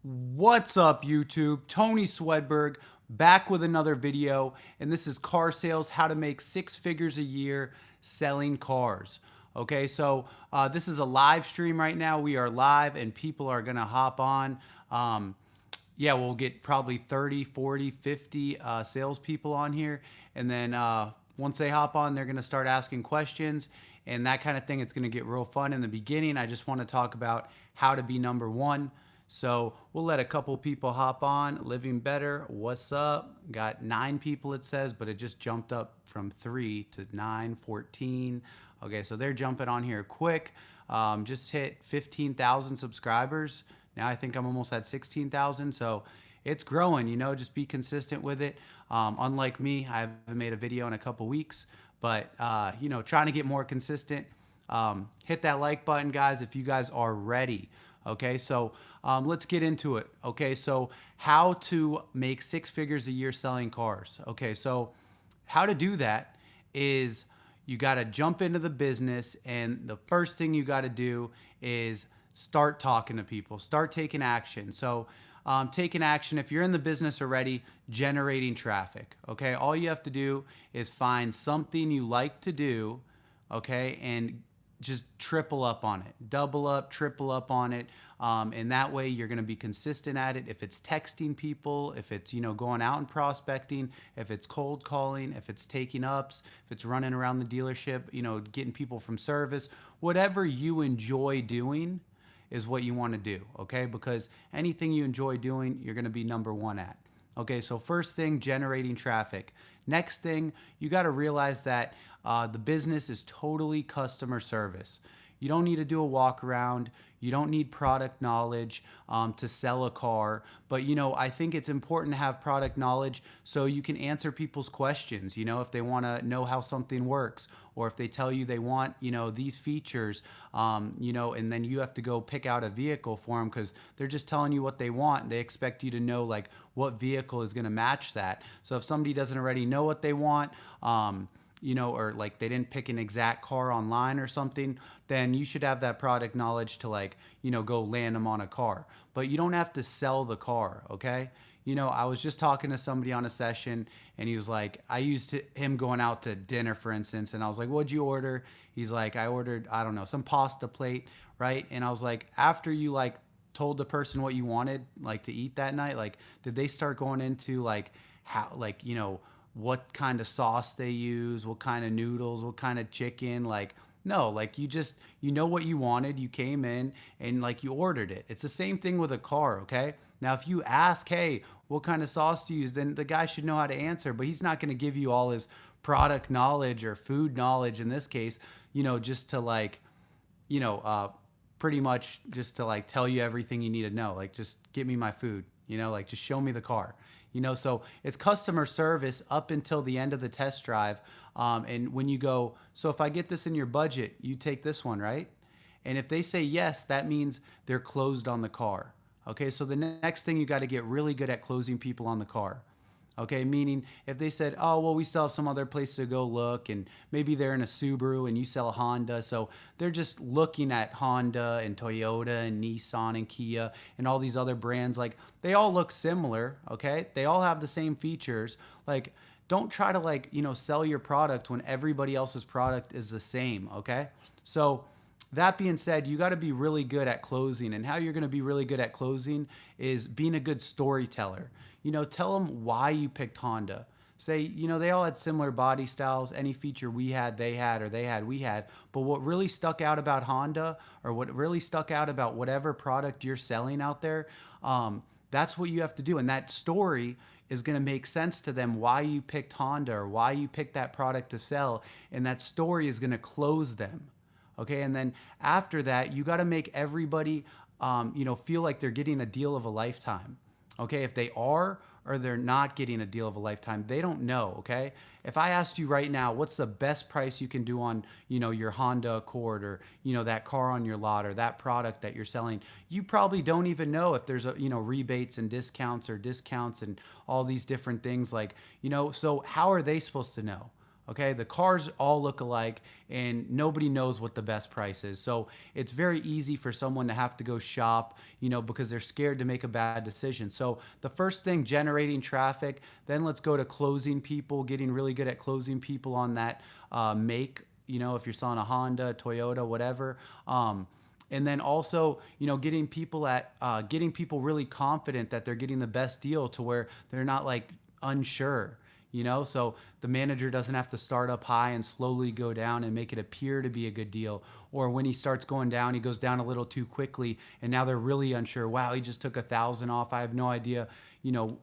What's up, YouTube? Tony Swedberg back with another video, and this is car sales, how to make six figures a year selling cars. Okay, so this is a live stream right now. We are live, and people are gonna hop on. Yeah, we'll get probably 30, 40, 50 salespeople on here, and then once they hop on, they're gonna start asking questions and that kind of thing. It's gonna get real fun in the beginning. I just want to talk about how to be number one. So we'll let a couple people hop on. Living Better, what's up? Got 9 people it says, but it just jumped up from 3 to 9, 14. Okay, so they're jumping on here quick. Just hit 15,000 subscribers. Now I think I'm almost at 16,000. So it's growing, just be consistent with it. Unlike me, I haven't made a video in a couple weeks, but trying to get more consistent. Hit that like button, guys, if you guys are ready. Okay, so let's get into it. Okay, so how to make 6 figures a year selling cars. Okay, so how to do that is you got to jump into the business, and the first thing you got to do is start talking to people, start taking action. So taking action, if you're in the business already, generating traffic. Okay, all you have to do is find something you like to do, okay, and just triple up on it, double up, triple up on it. And that way you're going to be consistent at it. If it's texting people, if it's, going out and prospecting, if it's cold calling, if it's taking ups, if it's running around the dealership, getting people from service, whatever you enjoy doing is what you want to do. Okay. Because anything you enjoy doing, you're going to be number one at. Okay. So first thing, generating traffic. Next thing, you got to realize that the business is totally customer service. You don't need to do a walk around. You don't need product knowledge to sell a car. But, I think it's important to have product knowledge so you can answer people's questions, if they want to know how something works, or if they tell you they want, these features, and then you have to go pick out a vehicle for them because they're just telling you what they want. They expect you to know like what vehicle is going to match that. So if somebody doesn't already know what they want, or like they didn't pick an exact car online or something, then you should have that product knowledge to go land them on a car. But you don't have to sell the car, okay? I was just talking to somebody on a session, and he was like, I used him going out to dinner, for instance, and I was like, what'd you order? He's like, I ordered, I don't know, some pasta plate, right? And I was like, after you told the person what you wanted to eat that night, did they start going into how what kind of sauce they use, what kind of noodles, what kind of chicken? No, you know what you wanted, you came in and you ordered it. It's the same thing with a car, okay? Now, if you ask, hey, what kind of sauce do you use, then the guy should know how to answer, but he's not going to give you all his product knowledge or food knowledge in this case, just to pretty much just to tell you everything you need to know. Just get me my food, just show me the car. So it's customer service up until the end of the test drive. And when you go, so if I get this in your budget, you take this one, right? And if they say yes, that means they're closed on the car. Okay, so the next thing, you got to get really good at closing people on the car. Okay, meaning if they said, oh, well, we still have some other place to go look, and maybe they're in a Subaru and you sell a Honda. So they're just looking at Honda and Toyota and Nissan and Kia and all these other brands. They all look similar. Okay, they all have the same features. Don't try to sell your product when everybody else's product is the same. Okay, so that being said, you got to be really good at closing, and how you're going to be really good at closing is being a good storyteller. Tell them why you picked Honda. Say, they all had similar body styles. Any feature we had, they had, or they had, we had. But what really stuck out about Honda, or what really stuck out about whatever product you're selling out there, that's what you have to do. And that story is going to make sense to them why you picked Honda or why you picked that product to sell. And that story is going to close them. Okay, and then after that, you got to make everybody, feel like they're getting a deal of a lifetime. Okay, if they are or they're not getting a deal of a lifetime, they don't know. Okay, if I asked you right now, what's the best price you can do on, your Honda Accord, or that car on your lot, or that product that you're selling, you probably don't even know if there's rebates and discounts and all these different things. So how are they supposed to know? Okay, the cars all look alike and nobody knows what the best price is. So it's very easy for someone to have to go shop, because they're scared to make a bad decision. So the first thing, generating traffic, then let's go to closing people, getting really good at closing people on that make, if you're selling a Honda, Toyota, whatever. And then also, getting people really confident that they're getting the best deal to where they're not like unsure. So the manager doesn't have to start up high and slowly go down and make it appear to be a good deal. Or when he starts going down, he goes down a little too quickly and now they're really unsure. Wow, he just took 1,000 off. I have no idea,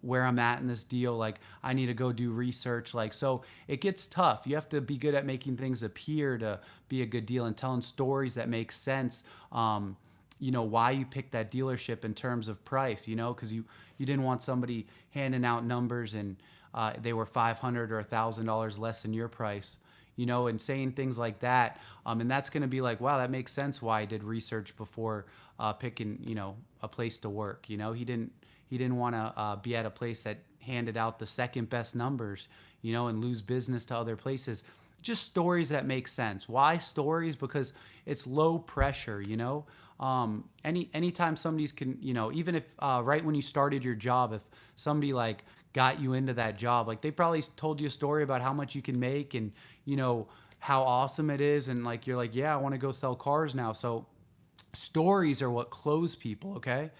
where I'm at in this deal. Like, I need to go do research. Like, so it gets tough. You have to be good at making things appear to be a good deal and telling stories that make sense. Why you picked that dealership in terms of price, because you didn't want somebody handing out numbers and they were $500 or $1,000 less than your price, and saying things like that. And that's going to be like, wow, that makes sense why I did research before picking, a place to work. He didn't want to be at a place that handed out the second best numbers, and lose business to other places. Just stories that make sense. Why stories? Because it's low pressure, anytime somebody's even if right when you started your job, if somebody like got you into that job, like they probably told you a story about how much you can make and how awesome it is, and like you're like, yeah, I want to go sell cars now. So stories are what close people. Okay,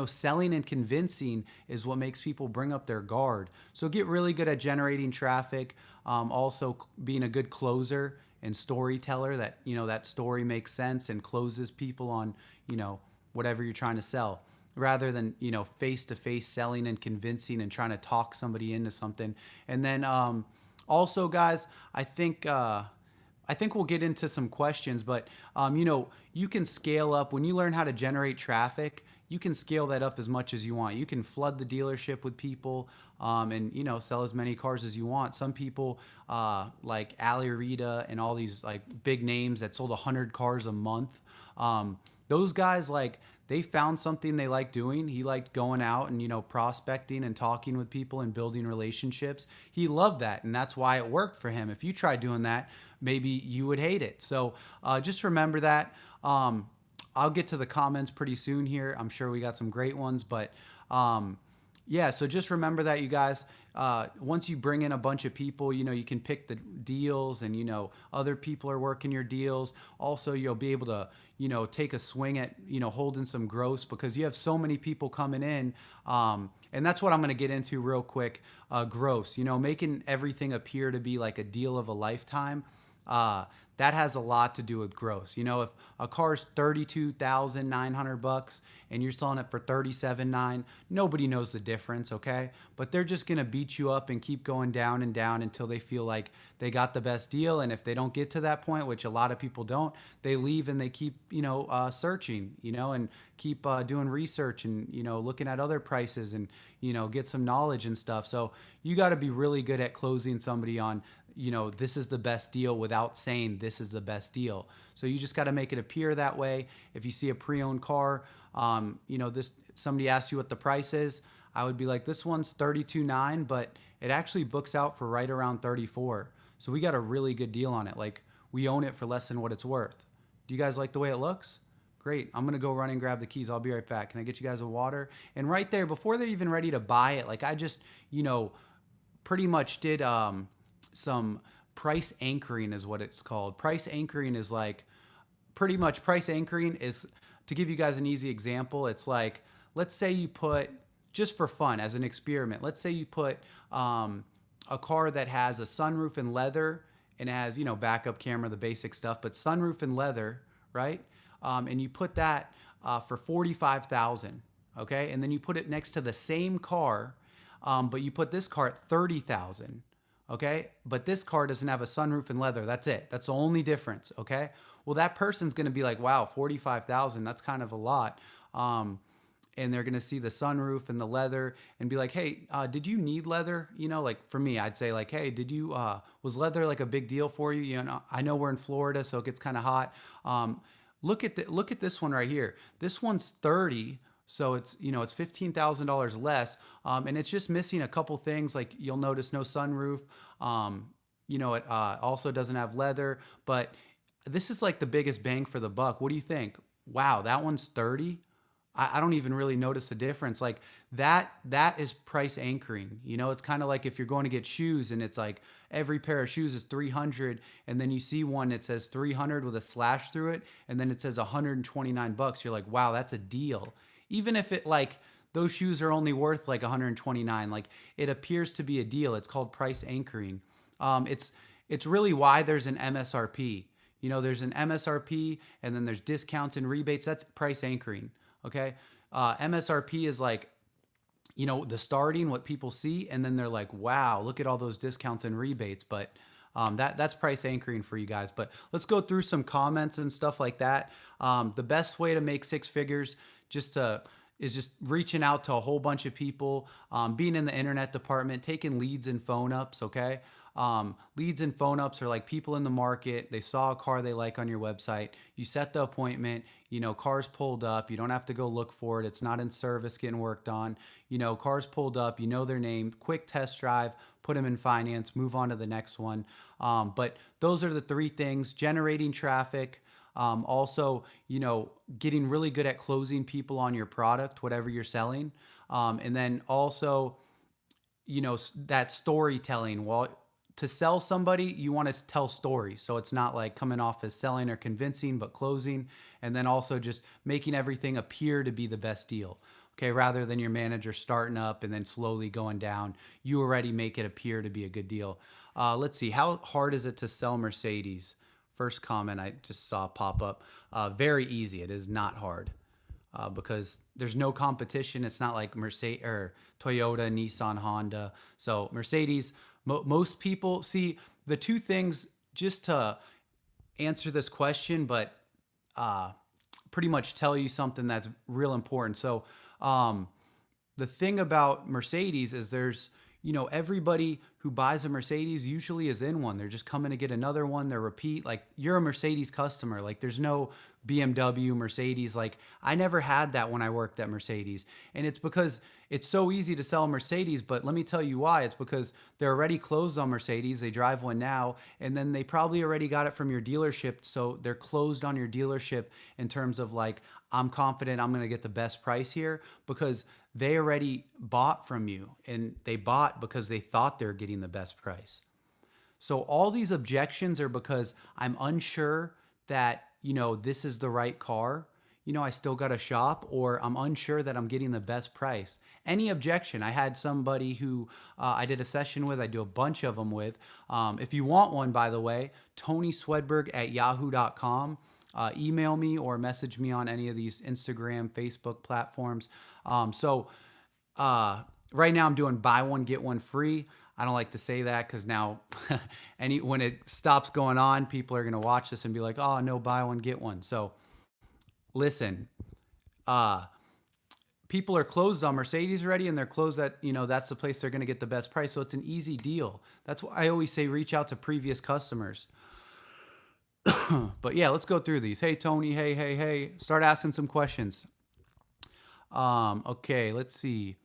selling and convincing is what makes people bring up their guard. So get really good at generating traffic. Also being a good closer and storyteller, that that story makes sense and closes people on whatever you're trying to sell, rather than face to face selling and convincing and trying to talk somebody into something. And then also, guys, I think we'll get into some questions, but you can scale up when you learn how to generate traffic. You can scale that up as much as you want. You can flood the dealership with people, and sell as many cars as you want. Some people like Ali Rita and all these like big names that sold 100 cars a month. Those guys, like, they found something they like doing. He liked going out and prospecting and talking with people and building relationships. He loved that, and that's why it worked for him. If you tried doing that, maybe you would hate it. So just remember that. I'll get to the comments pretty soon here. I'm sure we got some great ones, but yeah, so just remember that, you guys. Once you bring in a bunch of people, you can pick the deals, and other people are working your deals. Also, you'll be able to take a swing at holding some gross, because you have so many people coming in. And that's what I'm going to get into real quick. Gross, making everything appear to be like a deal of a lifetime. That has a lot to do with gross. If a car's $32,900 and you're selling it for $37,900, nobody knows the difference, okay? But they're just gonna beat you up and keep going down and down until they feel like they got the best deal. And if they don't get to that point, which a lot of people don't, they leave and they keep searching, and keep doing research and looking at other prices and get some knowledge and stuff. So you got to be really good at closing somebody on this is the best deal without saying this is the best deal. So you just got to make it appear that way. If you see a pre-owned car, this somebody asks you what the price is, I would be like, this one's $32,900, but it actually books out for right around $34,000. So we got a really good deal on it. Like, we own it for less than what it's worth. Do you guys like the way it looks? Great. I'm going to go run and grab the keys. I'll be right back. Can I get you guys a water? And right there, before they're even ready to buy it, like, I just, pretty much did some price anchoring is what it's called. Price anchoring is like, pretty much price anchoring is, to give you guys an easy example, it's like, let's say you put, just for fun as an experiment, let's say you put a car that has a sunroof and leather and has, backup camera, the basic stuff, but sunroof and leather, right? And you put that for $45,000, okay? And then you put it next to the same car, but you put this car at $30,000. Okay, but this car doesn't have a sunroof and leather. That's it. That's the only difference. Okay, well, that person's going to be like, wow, 45,000, that's kind of a lot. And they're going to see the sunroof and the leather and be like, hey, did you need leather? Like, for me, I'd say like, hey, was leather like a big deal for you? I know we're in Florida, so it gets kind of hot. Look at this one right here. This one's 30. So it's $15,000 less, and it's just missing a couple things. Like, you'll notice no sunroof, It also doesn't have leather, but this is like the biggest bang for the buck. What do you think? Wow, that one's 30. I don't even really notice a difference. Like that is price anchoring. It's kind of like if you're going to get shoes and it's like every pair of shoes is 300 and then you see one that says 300 with a slash through it and then it says 129 bucks. You're like, "Wow, that's a deal." Even if it like those shoes are only worth like 129, like it appears to be a deal. It's called price anchoring. It's really why there's an MSRP. There's an MSRP and then there's discounts and rebates. That's price anchoring. Okay. MSRP is like, the starting, what people see, and then they're like, wow, look at all those discounts and rebates. But that's price anchoring for you guys. But let's go through some comments and stuff like that. The best way to make six figures is just reaching out to a whole bunch of people, being in the internet department, taking leads and phone ups. Okay. Leads and phone ups are like people in the market. They saw a car they like on your website. You set the appointment, cars pulled up. You don't have to go look for it. It's not in service getting worked on. Cars pulled up, their name, quick test drive, put them in finance, move on to the next one. But those are the three things: generating traffic, also, getting really good at closing people on your product, whatever you're selling. And then also, that storytelling. Well, to sell somebody, you want to tell stories. So it's not like coming off as selling or convincing, but closing. And then also just making everything appear to be the best deal. Okay. Rather than your manager starting up and then slowly going down, you already make it appear to be a good deal. Let's see. How hard is it to sell Mercedes? First comment I just saw pop up. Very easy. It is not hard. Because there's no competition. It's not like Mercedes or Toyota, Nissan, Honda. So Mercedes, most people see the two things just to answer this question, but pretty much tell you something that's real important. So the thing about Mercedes is there's, everybody who buys a Mercedes usually is in one. They're just coming to get another one. They're repeat. Like you're a Mercedes customer. Like there's no BMW, Mercedes. Like I never had that when I worked at Mercedes. And it's because it's so easy to sell a Mercedes. But let me tell you why. It's because they're already closed on Mercedes. They drive one now. And then they probably already got it from your dealership. So they're closed on your dealership in terms of like, I'm confident I'm going to get the best price here because they already bought from you and they bought because they thought they're getting the best price. So all these objections are because I'm unsure that, this is the right car. I still got to shop, or I'm unsure that I'm getting the best price. Any objection. I had somebody who I did a session with. I do a bunch of them with. If you want one, by the way, TonySwedberg@yahoo.com. Email me or message me on any of these Instagram, Facebook platforms. Right now I'm doing buy one, get one free. I don't like to say that because now when it stops going on, people are going to watch this and be like, oh, no, buy one, get one. So listen, people are closed on Mercedes already and they're closed at, that's the place they're going to get the best price. So it's an easy deal. That's why I always say reach out to previous customers. But yeah, let's go through these. Hey, Tony. Hey. Start asking some questions. Okay, let's see.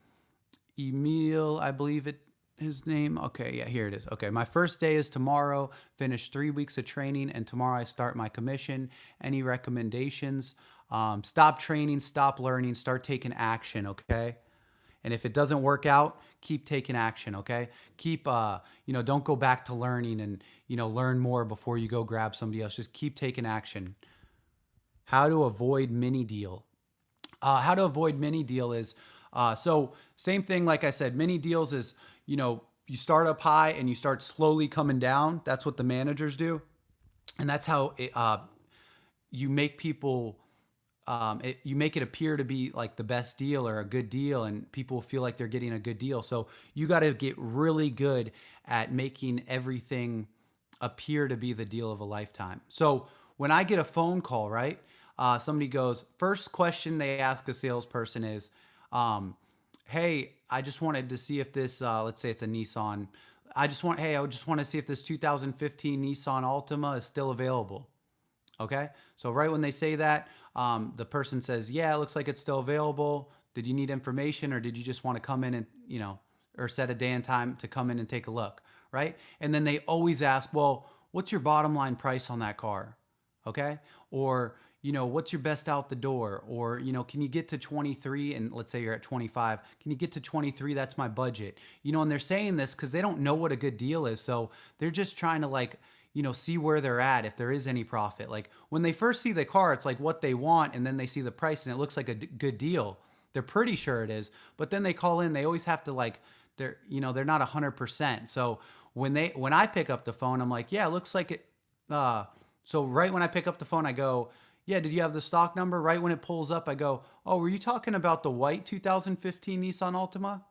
Emil, I believe his name. Okay, yeah, here it is. Okay, my first day is tomorrow. Finish 3 weeks of training, and tomorrow I start my commission. Any recommendations? Stop training, stop learning, start taking action, okay? And if it doesn't work out, keep taking action, okay? Keep, don't go back to learning and, learn more before you go grab somebody else. Just keep taking action. How to avoid mini deal. How to avoid mini deal is, so same thing, like I said, mini deals is, you start up high and you start slowly coming down. That's what the managers do. And that's how you make people, you make it appear to be like the best deal or a good deal, and people feel like they're getting a good deal. So you got to get really good at making everything appear to be the deal of a lifetime. So when I get a phone call, right? Somebody goes, first question they ask a salesperson is, hey, I just wanted to see if this, let's say it's a Nissan. I just want to see if this 2015 Nissan Altima is still available. Okay. So right when they say that, the person says, yeah, it looks like it's still available. Did you need information or did you just want to come in and, or set a day and time to come in and take a look? right? And then they always ask, well, what's your bottom line price on that car? Okay. Or, what's your best out the door? Or, can you get to 23? And let's say you're at 25. Can you get to 23? That's my budget. And they're saying this because they don't know what a good deal is. So they're just trying to see where they're at, if there is any profit. Like when they first see the car, it's like what they want. And then they see the price and it looks like a good deal. They're pretty sure it is. But then they call in, they always have to they're not 100%. So when I pick up the phone, I'm like, yeah, it looks like it. So right when I pick up the phone, I go, yeah, did you have the stock number? Right when it pulls up, I go, oh, were you talking about the white 2015 Nissan Altima?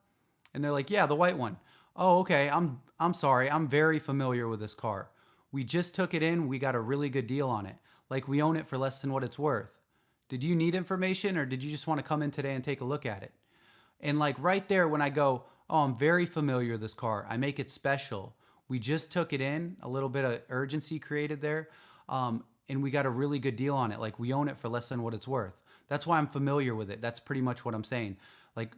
And they're like, yeah, the white one. Oh, okay. I'm sorry. I'm very familiar with this car. We just took it in. We got a really good deal on it. Like we own it for less than what it's worth. Did you need information or did you just want to come in today and take a look at it? And like right there, when I go, oh, I'm very familiar with this car. I make it special. We just took it in, a little bit of urgency created there. And we got a really good deal on it. Like we own it for less than what it's worth. That's why I'm familiar with it. That's pretty much what I'm saying. Like,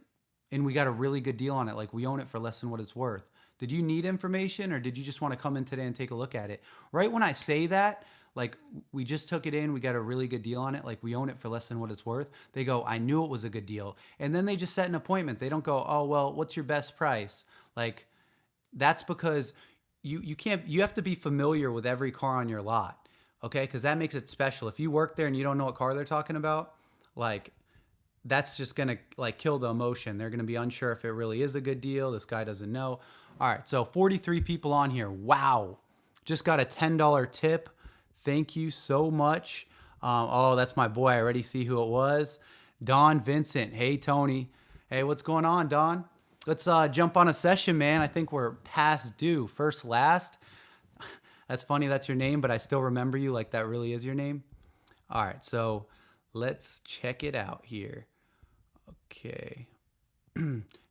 and we got a really good deal on it. Like we own it for less than what it's worth. Did you need information or did you just want to come in today and take a look at it? Right when I say that, like we just took it in, we got a really good deal on it, like we own it for less than what it's worth. They go, I knew it was a good deal. And then they just set an appointment. They don't go, oh, well, what's your best price? Like that's because you have to be familiar with every car on your lot. Okay, because that makes it special. If you work there and you don't know what car they're talking about, like that's just gonna like kill the emotion. They're gonna be unsure if it really is a good deal. This guy doesn't know. All right, so 43 people on here. Wow, just got a $10 tip. Thank you so much. Oh, that's my boy. I already see who it was. Don Vincent. Hey, Tony. Hey, what's going on, Don? Let's jump on a session, man. I think we're past due. First, last. That's funny, that's your name, but I still remember you like that really is your name. All right, so let's check it out here. Okay.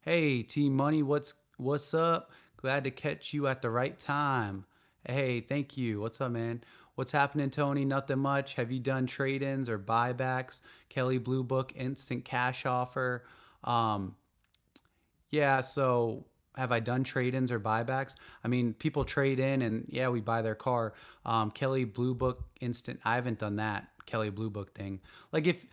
Hey, Team Money, what's up? Glad to catch you at the right time. Hey, thank you. What's up, man? What's happening, Tony? Nothing much. Have you done trade-ins or buybacks? Kelley Blue Book instant cash offer. Yeah, so have I done trade-ins or buybacks? I mean, people trade in and yeah, we buy their car. Kelley Blue Book instant. I haven't done that Kelley Blue Book thing. Like if,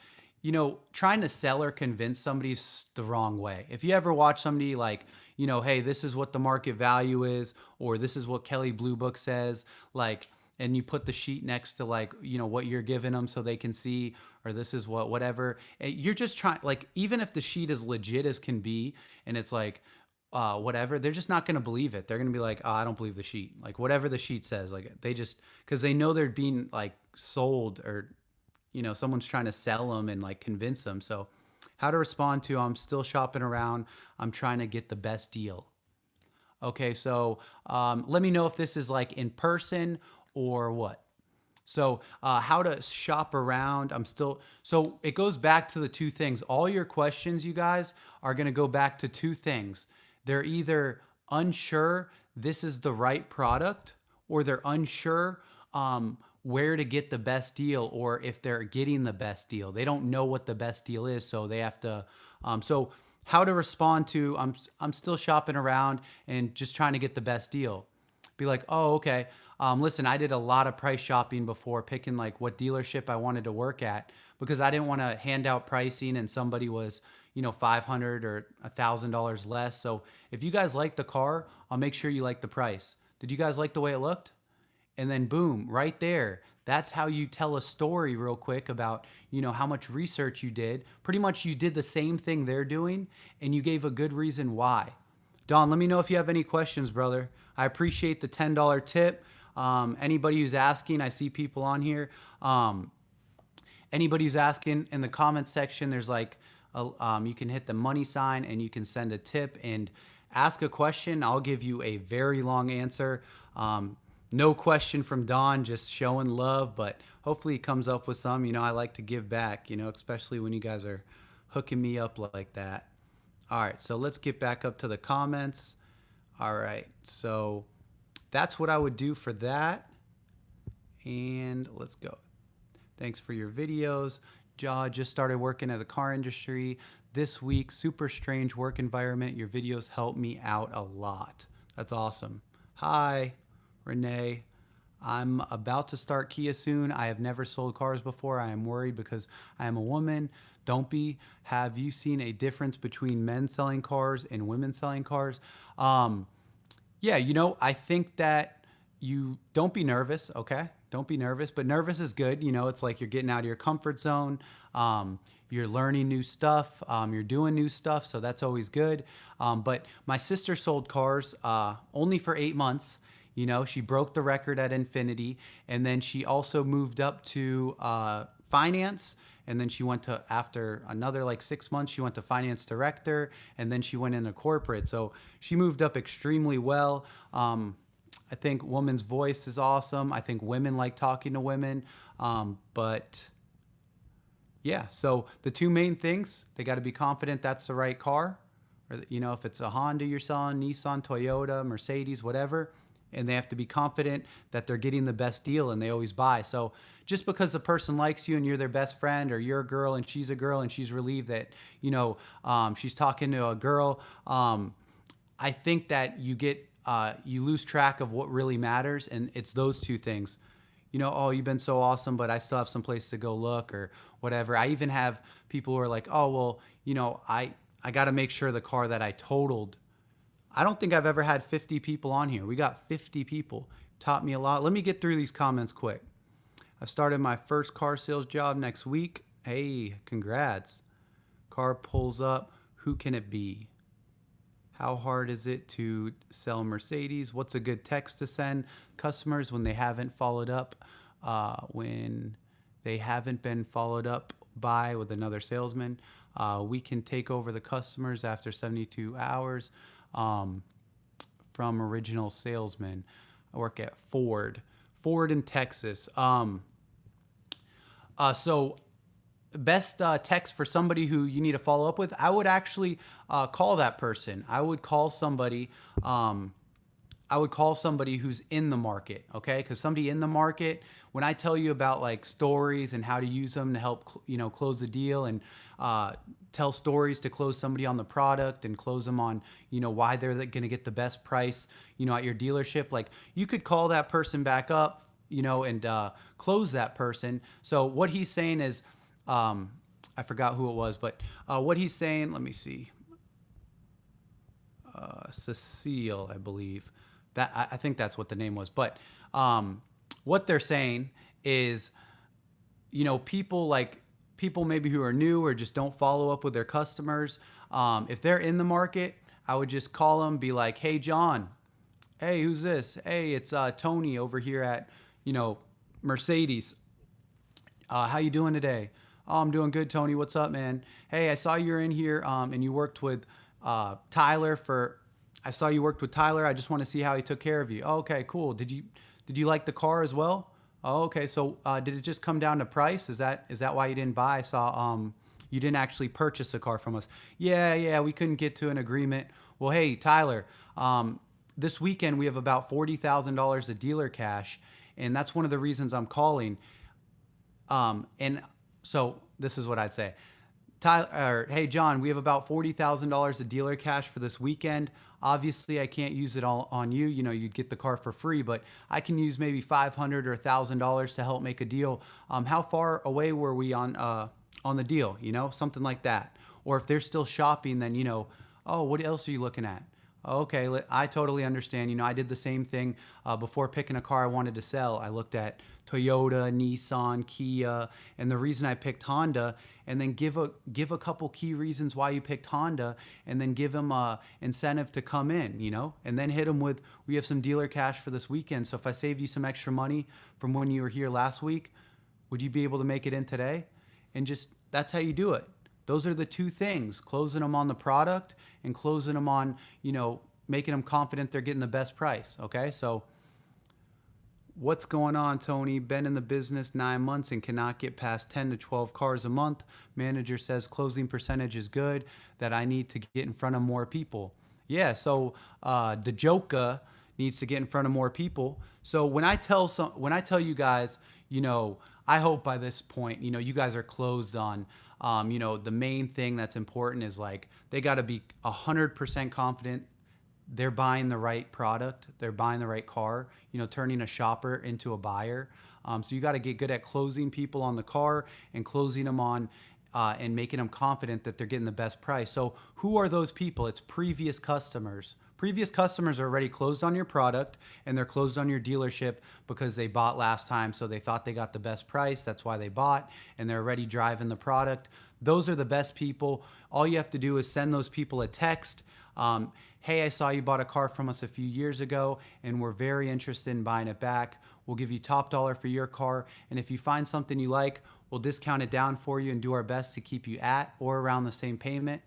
trying to sell or convince somebody's the wrong way. If you ever watch somebody like, hey, this is what the market value is, or this is what Kelley Blue Book says, like, and you put the sheet next to like, what you're giving them so they can see, or this is whatever. You're just trying, like, even if the sheet is legit as can be, and it's like, whatever, they're just not going to believe it. They're going to be like, oh, I don't believe the sheet. Like whatever the sheet says, like they just, cause they know they're being like sold or, someone's trying to sell them and like convince them. So how to respond to, I'm still shopping around. I'm trying to get the best deal. Okay. So, let me know if this is like in person or what. So, how to shop around. So it goes back to the two things. All your questions, you guys, are going to go back to two things. They're either unsure this is the right product, or they're unsure where to get the best deal, or if they're getting the best deal. They don't know what the best deal is, so they have to. So how to respond to I'm still shopping around and just trying to get the best deal. Be like, oh, okay. Listen, I did a lot of price shopping before, picking like what dealership I wanted to work at, because I didn't want to hand out pricing and somebody was, $500 or $1,000 less. So if you guys like the car, I'll make sure you like the price. Did you guys like the way it looked? And then boom, right there. That's how you tell a story real quick about, how much research you did. Pretty much you did the same thing they're doing and you gave a good reason why. Don, let me know if you have any questions, brother. I appreciate the $10 tip. Anybody who's asking, I see people on here. Anybody who's asking in the comment section, there's like, you can hit the money sign and you can send a tip and ask a question. I'll give you a very long answer. No question from Don, just showing love, but hopefully he comes up with some. I like to give back, especially when you guys are hooking me up like that. All right, so let's get back up to the comments. All right, so that's what I would do for that. And let's go. Thanks for your videos. Just started working at the car industry this week. Super strange work environment. Your videos help me out a lot. That's awesome. Hi, Renee. I'm about to start Kia soon. I have never sold cars before. I am worried because I am a woman. Don't be. Have you seen a difference between men selling cars and women selling cars? Um, yeah, I think that you don't be nervous, okay? Don't be nervous, but nervous is good. It's like you're getting out of your comfort zone. You're learning new stuff. You're doing new stuff, so that's always good. But my sister sold cars only for 8 months. She broke the record at Infinity, and then she also moved up to finance. And then she went to, after another like 6 months, she went to finance director, and then she went into corporate. So she moved up extremely well. I think woman's voice is awesome. I think women like talking to women. But yeah, so the two main things, they got to be confident that's the right car. Or, if it's a Honda you're selling, Nissan, Toyota, Mercedes, whatever. And they have to be confident that they're getting the best deal, and they always buy. So just because the person likes you and you're their best friend, or you're a girl and she's a girl and she's relieved that, she's talking to a girl, I think that you lose track of what really matters. And it's those two things. Oh, you've been so awesome, but I still have some place to go look or whatever. I even have people who are like, oh, well, I got to make sure the car that I totaled. I don't think I've ever had 50 people on here. We got 50 people. Taught me a lot. Let me get through these comments quick. I started my first car sales job next week. Hey, congrats. Car pulls up. Who can it be? How hard is it to sell Mercedes? What's a good text to send customers when they haven't followed up, when they haven't been followed up by with another salesman? We can take over the customers after 72 hours from original salesman. I work at Ford in Texas. So best text for somebody who you need to follow up with, I would actually call that person. I would call somebody who's in the market, okay? Because somebody in the market, when I tell you about like stories and how to use them to help close the deal, and tell stories to close somebody on the product and close them on why they're going to get the best price at your dealership, like you could call that person back up and close that person. So what he's saying is, I forgot who it was, but what he's saying, let me see, Cecile, I believe. That I think that's what the name was. But what they're saying is, people maybe who are new or just don't follow up with their customers. If they're in the market, I would just call them, be like, hey, John, hey, who's this? Hey, it's Tony over here at, Mercedes. How you doing today? Oh, I'm doing good, Tony. What's up, man? Hey, I saw you're in here and you worked with Tyler for. I saw you worked with Tyler. I just want to see how he took care of you. Oh, okay, cool. Did you like the car as well? Oh, okay. So did it just come down to price? Is that why you didn't buy? I saw you didn't actually purchase a car from us. Yeah. We couldn't get to an agreement. Well, hey, Tyler. This weekend we have about $40,000 of dealer cash, and that's one of the reasons I'm calling. And so this is what I'd say. Tyler, hey John, we have about $40,000 of dealer cash for this weekend. Obviously, I can't use it all on you. You'd get the car for free, but I can use maybe $500 or $1,000 to help make a deal. How far away were we on the deal? Something like that. Or if they're still shopping, then oh, what else are you looking at? Okay, I totally understand. I did the same thing before picking a car I wanted to sell. I looked at Toyota, Nissan, Kia, and the reason I picked Honda, and then give a couple key reasons why you picked Honda, and then give them a incentive to come in, and then hit them with, we have some dealer cash for this weekend. So if I saved you some extra money from when you were here last week, would you be able to make it in today? And just, that's how you do it. Those are the two things, closing them on the product and closing them on, making them confident they're getting the best price. Okay. So what's going on, Tony? Been in the business 9 months and cannot get past 10 to 12 cars a month. Manager says closing percentage is good, that I need to get in front of more people. Yeah. So, the Joka needs to get in front of more people. So when I tell you guys, I hope by this point, you guys are closed on, the main thing that's important is like, they got to be 100% confident they're buying the right product, they're buying the right car, turning a shopper into a buyer. So you got to get good at closing people on the car and closing them on and making them confident that they're getting the best price. So who are those people? It's previous customers. Previous customers are already closed on your product and they're closed on your dealership because they bought last time. So they thought they got the best price. That's why they bought and they're already driving the product. Those are the best people. All you have to do is send those people a text. Hey, I saw you bought a car from us a few years ago and we're very interested in buying it back. We'll give you top dollar for your car. And if you find something you like, we'll discount it down for you and do our best to keep you at or around the same payment.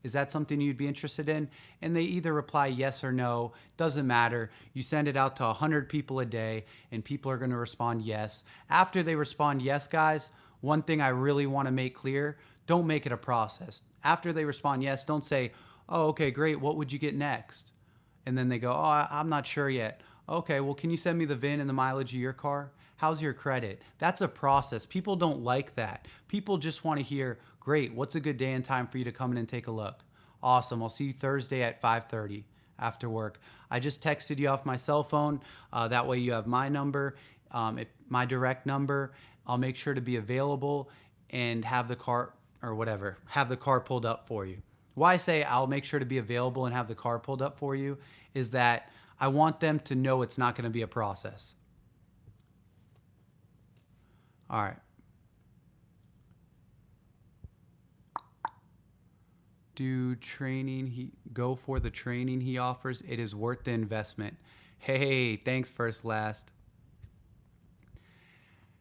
Is that something you'd be interested in? And they either reply yes or no. Doesn't matter. You send it out to 100 people a day and people are going to respond yes. After they respond yes, guys, one thing I really want to make clear, don't make it a process. After they respond yes, don't say, oh, okay, great. What would you get next? And then they go, oh, I'm not sure yet. Okay, well, can you send me the VIN and the mileage of your car? How's your credit? That's a process. People don't like that. People just want to hear, great, what's a good day and time for you to come in and take a look? Awesome, I'll see you Thursday at 5:30 after work. I just texted you off my cell phone. That way you have my number, my direct number. I'll make sure to be available and have the car pulled up for you. Why I say I'll make sure to be available and have the car pulled up for you is that I want them to know it's not going to be a process. All right. Go for the training he offers. It is worth the investment. Hey, thanks, First Last.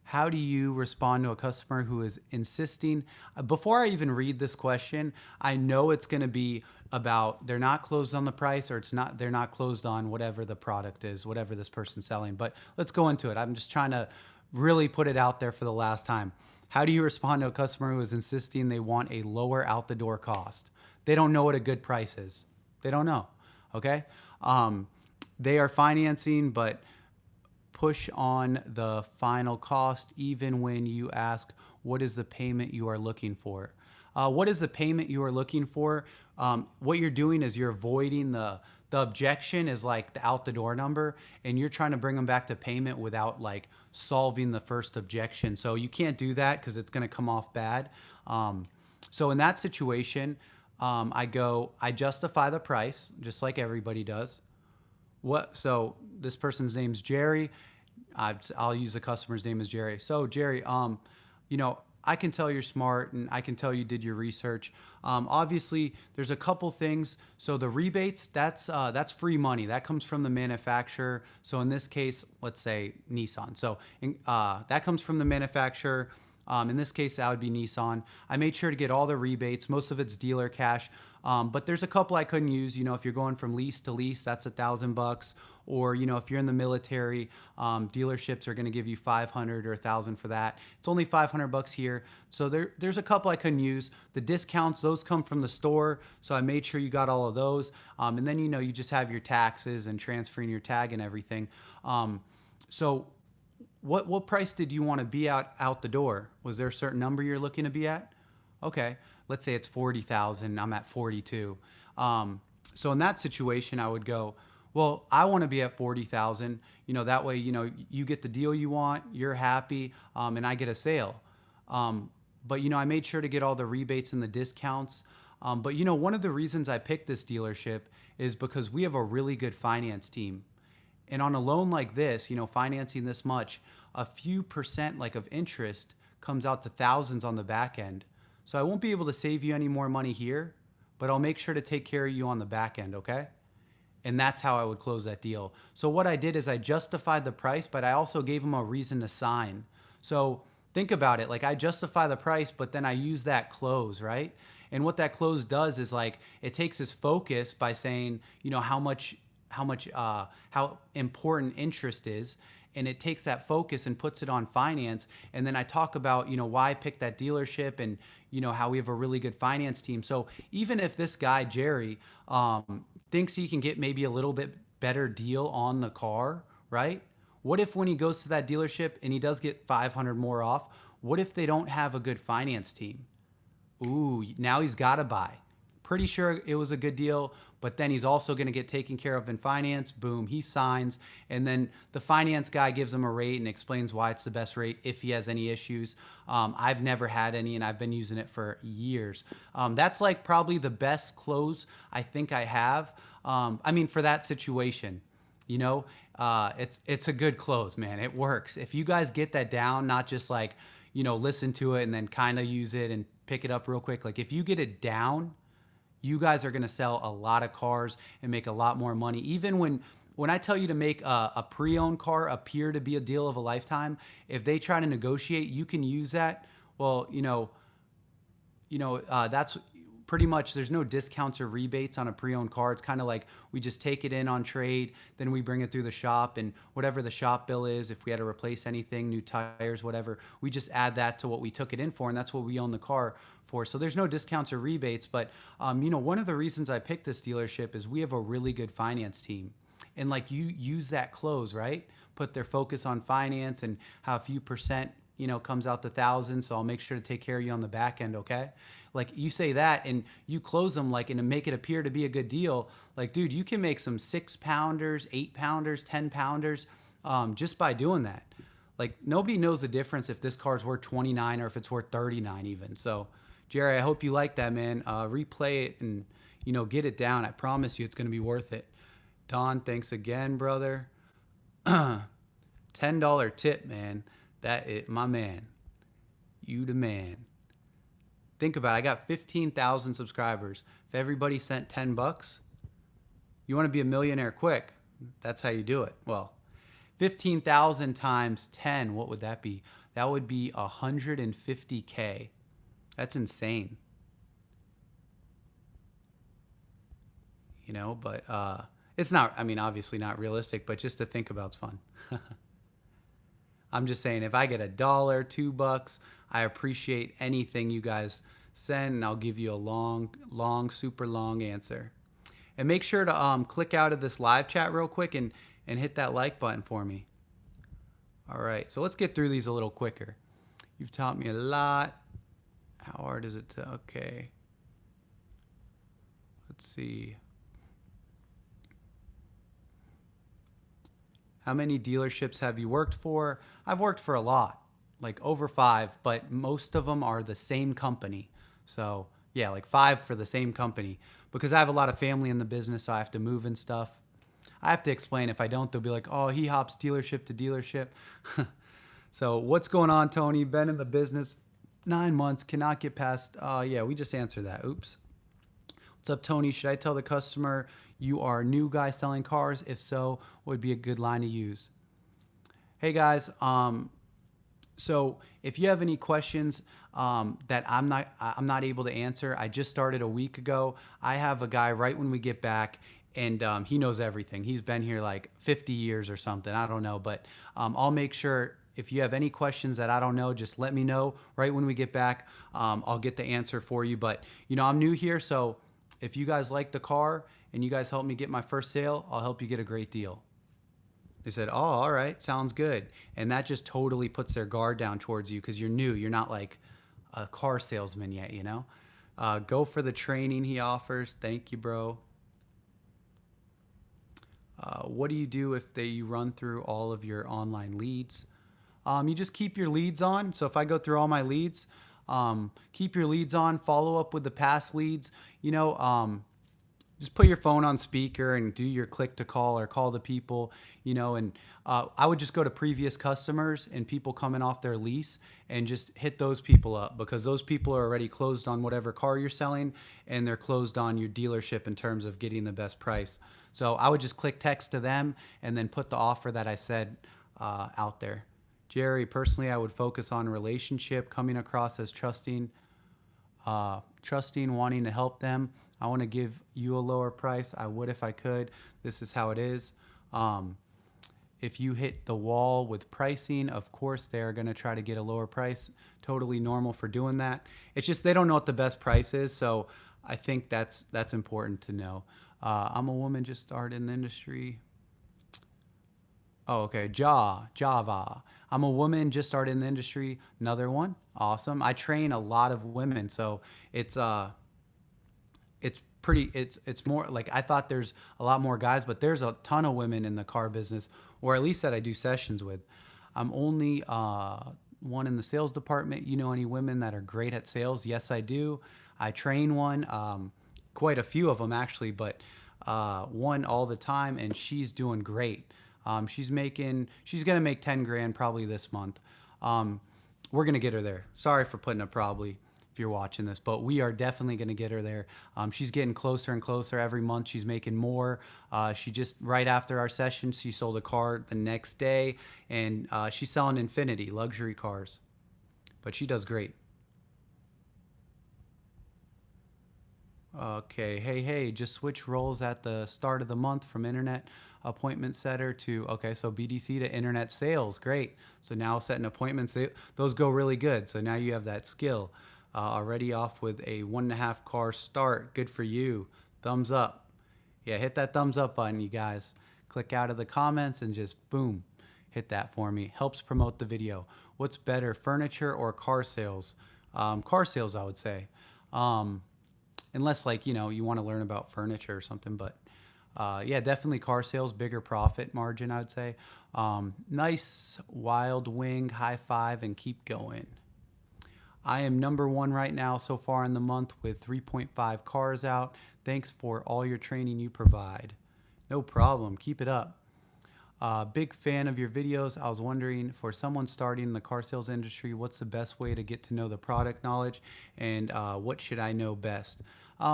How do you respond to a customer who is insisting? Before I even read this question, I know it's going to be about they're not closed on the price or they're not closed on whatever the product is, whatever this person's selling. But let's go into it. I'm just trying to really put it out there for the last time. How do you respond to a customer who is insisting they want a lower out the door cost? They don't know what a good price is. They don't know. Okay. They are financing, but push on the final cost even when you ask, what is the payment you are looking for? What is the payment you are looking for? What you're doing is you're avoiding the objection is like the out the door number, and you're trying to bring them back to payment without like solving the first objection. So you can't do that because it's going to come off bad. So in that situation, I justify the price just like everybody does. So this person's name's Jerry. I'll use the customer's name as Jerry. So Jerry, I can tell you're smart and I can tell you did your research. Obviously, there's a couple things. So the rebates, that's free money. That comes from the manufacturer. So in this case, let's say Nissan. So that comes from the manufacturer. In this case, that would be Nissan. I made sure to get all the rebates. Most of it's dealer cash. But there's a couple I couldn't use. If you're going from lease to lease, that's $1,000. Or, if you're in the military, dealerships are going to give you $500 or $1,000 for that. It's only $500 here. So there's a couple I couldn't use. The discounts, those come from the store. So I made sure you got all of those. And then, you just have your taxes and transferring your tag and everything. So what price did you want to be out the door? Was there a certain number you're looking to be at? Okay. Let's say it's 40,000. I'm at 42. So in that situation, I would go, well, I want to be at 40,000. That way, you get the deal you want, you're happy, and I get a sale. But I made sure to get all the rebates and the discounts. But one of the reasons I picked this dealership is because we have a really good finance team. And on a loan like this, financing this much, a few percent of interest comes out to thousands on the back end. So I won't be able to save you any more money here, but I'll make sure to take care of you on the back end, okay? And that's how I would close that deal. So what I did is I justified the price, but I also gave him a reason to sign. So think about it. I justify the price, but then I use that close, right? And what that close does is it takes his focus by saying, how important interest is. And it takes that focus and puts it on finance. And then I talk about, why I picked that dealership and, how we have a really good finance team. So even if this guy, Jerry, thinks he can get maybe a little bit better deal on the car, right? What if when he goes to that dealership and he does get 500 more off, what if they don't have a good finance team? Ooh, now he's got to buy. pretty sure it was a good deal, but then he's also going to get taken care of in finance. Boom, he signs. And then the finance guy gives him a rate and explains why it's the best rate if he has any issues. I've never had any, and I've been using it for years. That's like probably the best close I think I have. I mean, for that situation, you know, it's a good close, man. It works. If you guys get that down, not just like, you know, listen to it and then kind of use it and pick it up real quick. Like if you get it down, you guys are going to sell a lot of cars and make a lot more money. Even when I tell you to make a pre-owned car appear to be a deal of a lifetime, if they try to negotiate, you can use that. Well, that's pretty much, there's no discounts or rebates on a pre-owned car. It's kind of like we just take it in on trade, then we bring it through the shop, and whatever the shop bill is, if we had to replace anything, new tires, whatever, we just add that to what we took it in for, and that's what we own the car for. So there's no discounts or rebates. But one of the reasons I picked this dealership is we have a really good finance team, and like you use that close, right? Put their focus on finance and how a few percent comes out to thousands. So I'll make sure to take care of you on the back end. Okay. Like you say that and you close them like, and to make it appear to be a good deal. Like, dude, you can make some 6-pounders, 8-pounders, 10-pounders, just by doing that. Like nobody knows the difference if this car's worth 29 or if it's worth 39 even. So Jerry, I hope you like that, man. Replay it and, get it down. I promise you it's going to be worth it. Don, thanks again, brother. $10 tip, man. That is my man. You the man. Think about it. I got 15,000 subscribers. If everybody sent $10, you want to be a millionaire quick. That's how you do it. Well, 15,000 times 10, what would that be? That would be 150K. That's insane. But it's not, obviously not realistic, but just to think about is fun. I'm just saying, if I get $1, $2, I appreciate anything you guys send, and I'll give you a long, super long answer. And make sure to click out of this live chat real quick and hit that like button for me. All right, so let's get through these a little quicker. You've taught me a lot. How hard is it to, okay. Let's see. How many dealerships have you worked for? I've worked for a lot, like over 5, but most of them are the same company. So yeah, like 5 for the same company, because I have a lot of family in the business, so I have to move and stuff. I have to explain. If I don't, they'll be like, oh, he hops dealership to dealership. So what's going on, Tony? Been in the business 9 months, cannot get past, yeah, we just answered that. Oops. What's up, Tony? Should I tell the customer you are a new guy selling cars? If so, what would be a good line to use? Hey guys, so if you have any questions that I'm not able to answer, I just started a week ago. I have a guy right when we get back, and he knows everything. He's been here like 50 years or something. I don't know, but I'll make sure if you have any questions that I don't know, just let me know right when we get back. I'll get the answer for you. But I'm new here, so if you guys like the car and you guys help me get my first sale, I'll help you get a great deal. They said, oh, all right, sounds good. And that just totally puts their guard down towards you because you're new. You're not like a car salesman yet, Go for the training he offers. Thank you, bro. What do you do if you run through all of your online leads? You just keep your leads on. So if I go through all my leads, keep your leads on, follow up with the past leads, just put your phone on speaker and do your click to call or call the people, and I would just go to previous customers and people coming off their lease and just hit those people up, because those people are already closed on whatever car you're selling, and they're closed on your dealership in terms of getting the best price. So I would just click text to them and then put the offer that I said out there. Jerry, personally, I would focus on relationship, coming across as trusting, wanting to help them. I want to give you a lower price. I would if I could. This is how it is. If you hit the wall with pricing, of course, they're going to try to get a lower price. Totally normal for doing that. It's just they don't know what the best price is. So I think that's important to know. I'm a woman, just started in the industry. Oh, okay. Java. I'm a woman, just started in the industry. Another one. Awesome. I train a lot of women, so it's it's more like, I thought there's a lot more guys, but there's a ton of women in the car business, or at least that I do sessions with. I'm only one in the sales department. You know any women that are great at sales? Yes, I do. I train one, quite a few of them actually, but one all the time, and she's doing great. She's gonna make 10 grand probably this month. We're gonna get her there. Sorry for putting a probably if you're watching this, but we are definitely gonna get her there. She's getting closer and closer every month. She's making more. She just right after our session, she sold a car the next day, and she's selling Infinity luxury cars. But she does great. Okay, hey, just switch roles at the start of the month from internet appointment setter to, okay, so BDC to internet sales. Great. So now setting appointments, those go really good. So now you have that skill. Already off with a 1.5 car start. Good for you. Thumbs up. Yeah, hit that thumbs up button, you guys. Click out of the comments and just boom, hit that for me. Helps promote the video. What's better, furniture or car sales? Car sales, I would say. Unless, like, you want to learn about furniture or something, but yeah, definitely car sales, bigger profit margin, I would say. Nice wild wing, high five, and keep going. I am number one right now so far in the month with 3.5 cars out. Thanks for all your training you provide. No problem. Keep it up. Big fan of your videos. I was wondering, for someone starting in the car sales industry, what's the best way to get to know the product knowledge, and what should I know best?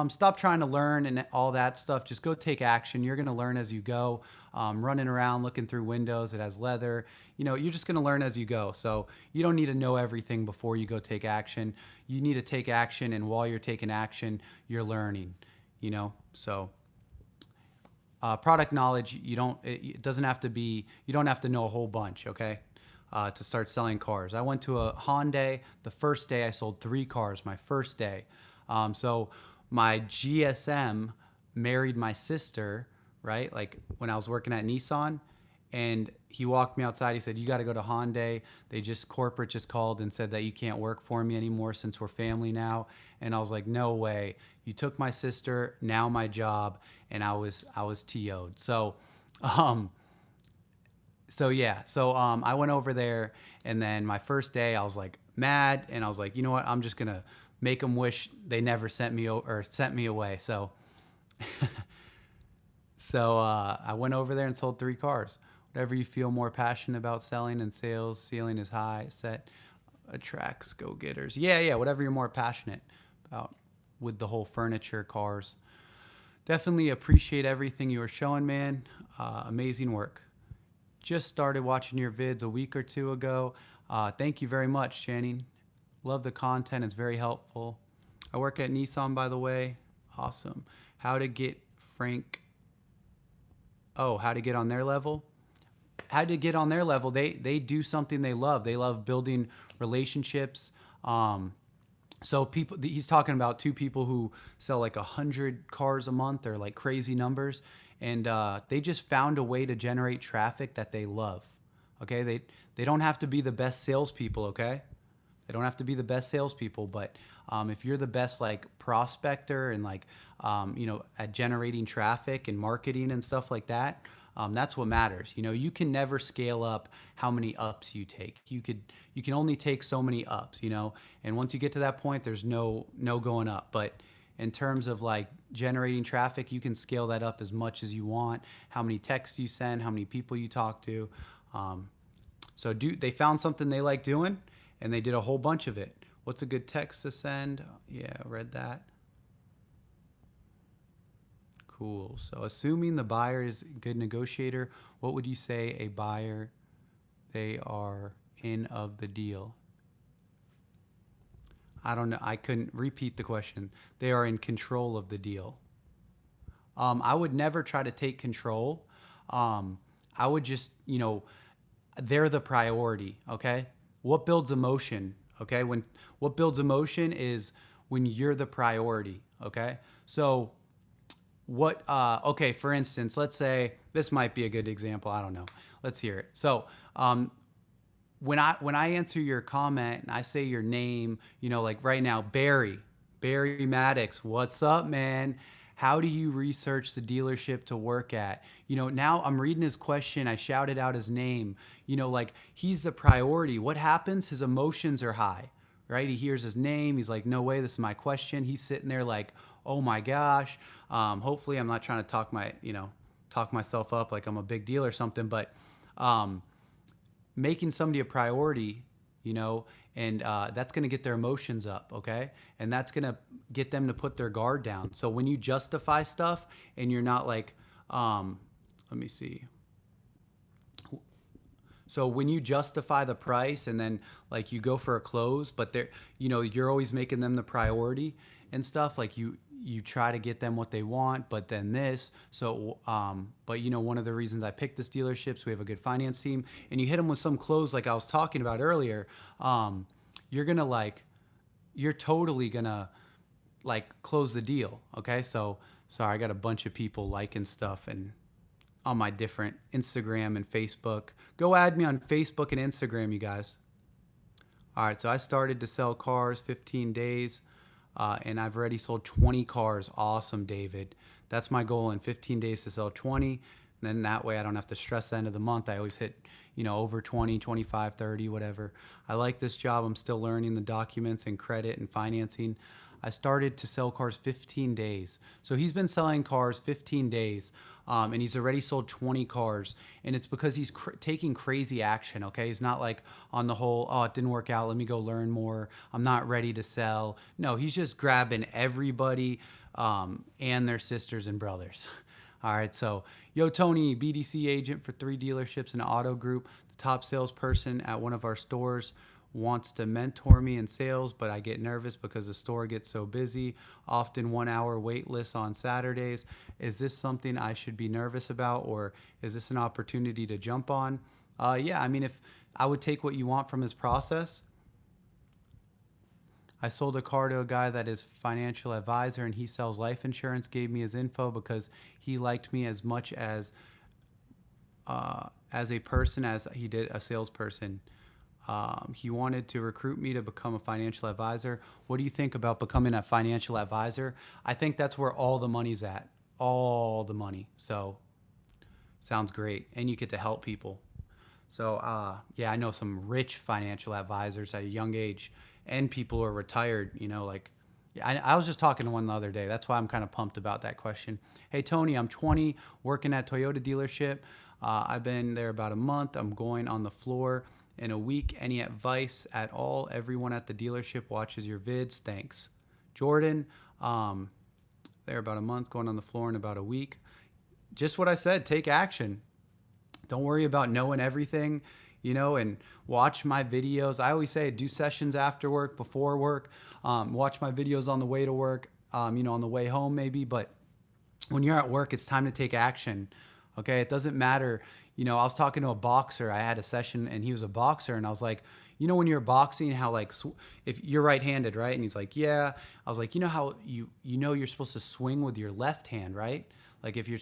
Stop trying to learn and all that stuff. Just go take action. You're going to learn as you go. Running around looking through windows, it has leather. You're just going to learn as you go. So you don't need to know everything before you go take action. You need to take action, and while you're taking action, you're learning. So product knowledge, it doesn't have to be, you don't have to know a whole bunch, okay? To start selling cars. I went to a Hyundai. The first day I sold 3 cars, my first day. So my GSM married my sister, right? Like when I was working at Nissan, and he walked me outside. He said, "You got to go to Hyundai. Corporate just called and said that you can't work for me anymore since we're family now." And I was like, "No way. You took my sister, now my job." And I was TO'd. I went over there, and then my first day I was like mad, and I was like, you know what? I'm just going to make them wish they never sent me away. So I went over there and sold 3 cars. Whatever you feel more passionate about selling and sales, ceiling is high, set attracts go-getters. Yeah, whatever you're more passionate about with the whole furniture, cars. Definitely appreciate everything you were showing, man. Amazing work. Just started watching your vids a week or 2 ago. Thank you very much, Channing. Love the content. It's very helpful. I work at Nissan, by the way. Awesome. How to get on their level? How to get on their level? They do something they love. They love building relationships. So he's talking about 2 people who sell like 100 cars a month, or like crazy numbers, and they just found a way to generate traffic that they love. Okay, they don't have to be the best salespeople. Okay, they don't have to be the best salespeople, but if you're the best like prospector and like at generating traffic and marketing and stuff like that, that's what matters. You can never scale up how many ups you take. You can only take so many ups. And once you get to that point, there's no going up. But in terms of like generating traffic, you can scale that up as much as you want. How many texts you send, how many people you talk to. They found something they like doing, and they did a whole bunch of it. What's a good text to send? Yeah, read that. Cool. So assuming the buyer is a good negotiator, what would you say a buyer, they are in of the deal? I don't know. I couldn't repeat the question. They are in control of the deal. I would never try to take control. I would just, they're the priority. Okay. What builds emotion? Okay. What builds emotion is when you're the priority. Okay. So okay, for instance, let's say this might be a good example. I don't know. Let's hear it. So, when I answer your comment and I say your name, like right now, Barry Maddox, what's up, man? How do you research the dealership to work at? Now I'm reading his question. I shouted out his name. Like he's the priority. What happens? His emotions are high, right? He hears his name. He's like, no way, this is my question. He's sitting there like, oh my gosh. Hopefully I'm not trying to talk myself up like I'm a big deal or something, but making somebody a priority, and that's going to get their emotions up, okay? And that's going to get them to put their guard down. So when you justify stuff and you're not like, let me see. So when you justify the price and then like you go for a close, but you're always making them the priority and stuff, like you try to get them what they want, but then this. So, but one of the reasons I picked this dealership, so we have a good finance team, and you hit them with some close like I was talking about earlier, you're totally gonna like close the deal. Okay. So sorry, I got a bunch of people liking stuff and on my different Instagram and Facebook. Go add me on Facebook and Instagram, you guys. All right. So I started to sell cars 15 days. And I've already sold 20 cars. Awesome, David. That's my goal in 15 days to sell 20. And then that way I don't have to stress the end of the month. I always hit, over 20, 25, 30, whatever. I like this job. I'm still learning the documents and credit and financing. I started to sell cars 15 days. So he's been selling cars 15 days. And he's already sold 20 cars, and it's because he's taking crazy action. Okay, he's not like on the whole, oh, it didn't work out, let me go learn more, I'm not ready to sell. No, he's just grabbing everybody and their sisters and brothers. All right, so yo, Tony, BDC agent for 3 dealerships and auto group, the top salesperson at one of our stores, wants to mentor me in sales, but I get nervous because the store gets so busy, often 1 hour wait lists on Saturdays. Is this something I should be nervous about, or is this an opportunity to jump on? Yeah, I mean, if I would take what you want from his process. I sold a car to a guy that is financial advisor and he sells life insurance, gave me his info because he liked me as much as a person as he did a salesperson. He wanted to recruit me to become a financial advisor. What do you think about becoming a financial advisor? I think that's where all the money's at. All the money. So sounds great. And you get to help people. So yeah, I know some rich financial advisors at a young age and people who are retired, like I was just talking to one the other day. That's why I'm kind of pumped about that question. Hey, Tony, I'm 20, working at Toyota dealership. I've been there about a month. I'm going on the floor in a week. Any advice at all? Everyone at the dealership watches your vids. Thanks. Jordan, there about a month, going on the floor in about a week. Just what I said, take action. Don't worry about knowing everything, and watch my videos. I always say do sessions after work, before work. Watch my videos on the way to work, on the way home maybe. But when you're at work, it's time to take action. Okay, it doesn't matter. I was talking to a boxer. I had a session and he was a boxer, and I was like, when you're boxing, how like if you're right-handed, right? And he's like, yeah. I was like, how you're supposed to swing with your left hand, right? Like if you're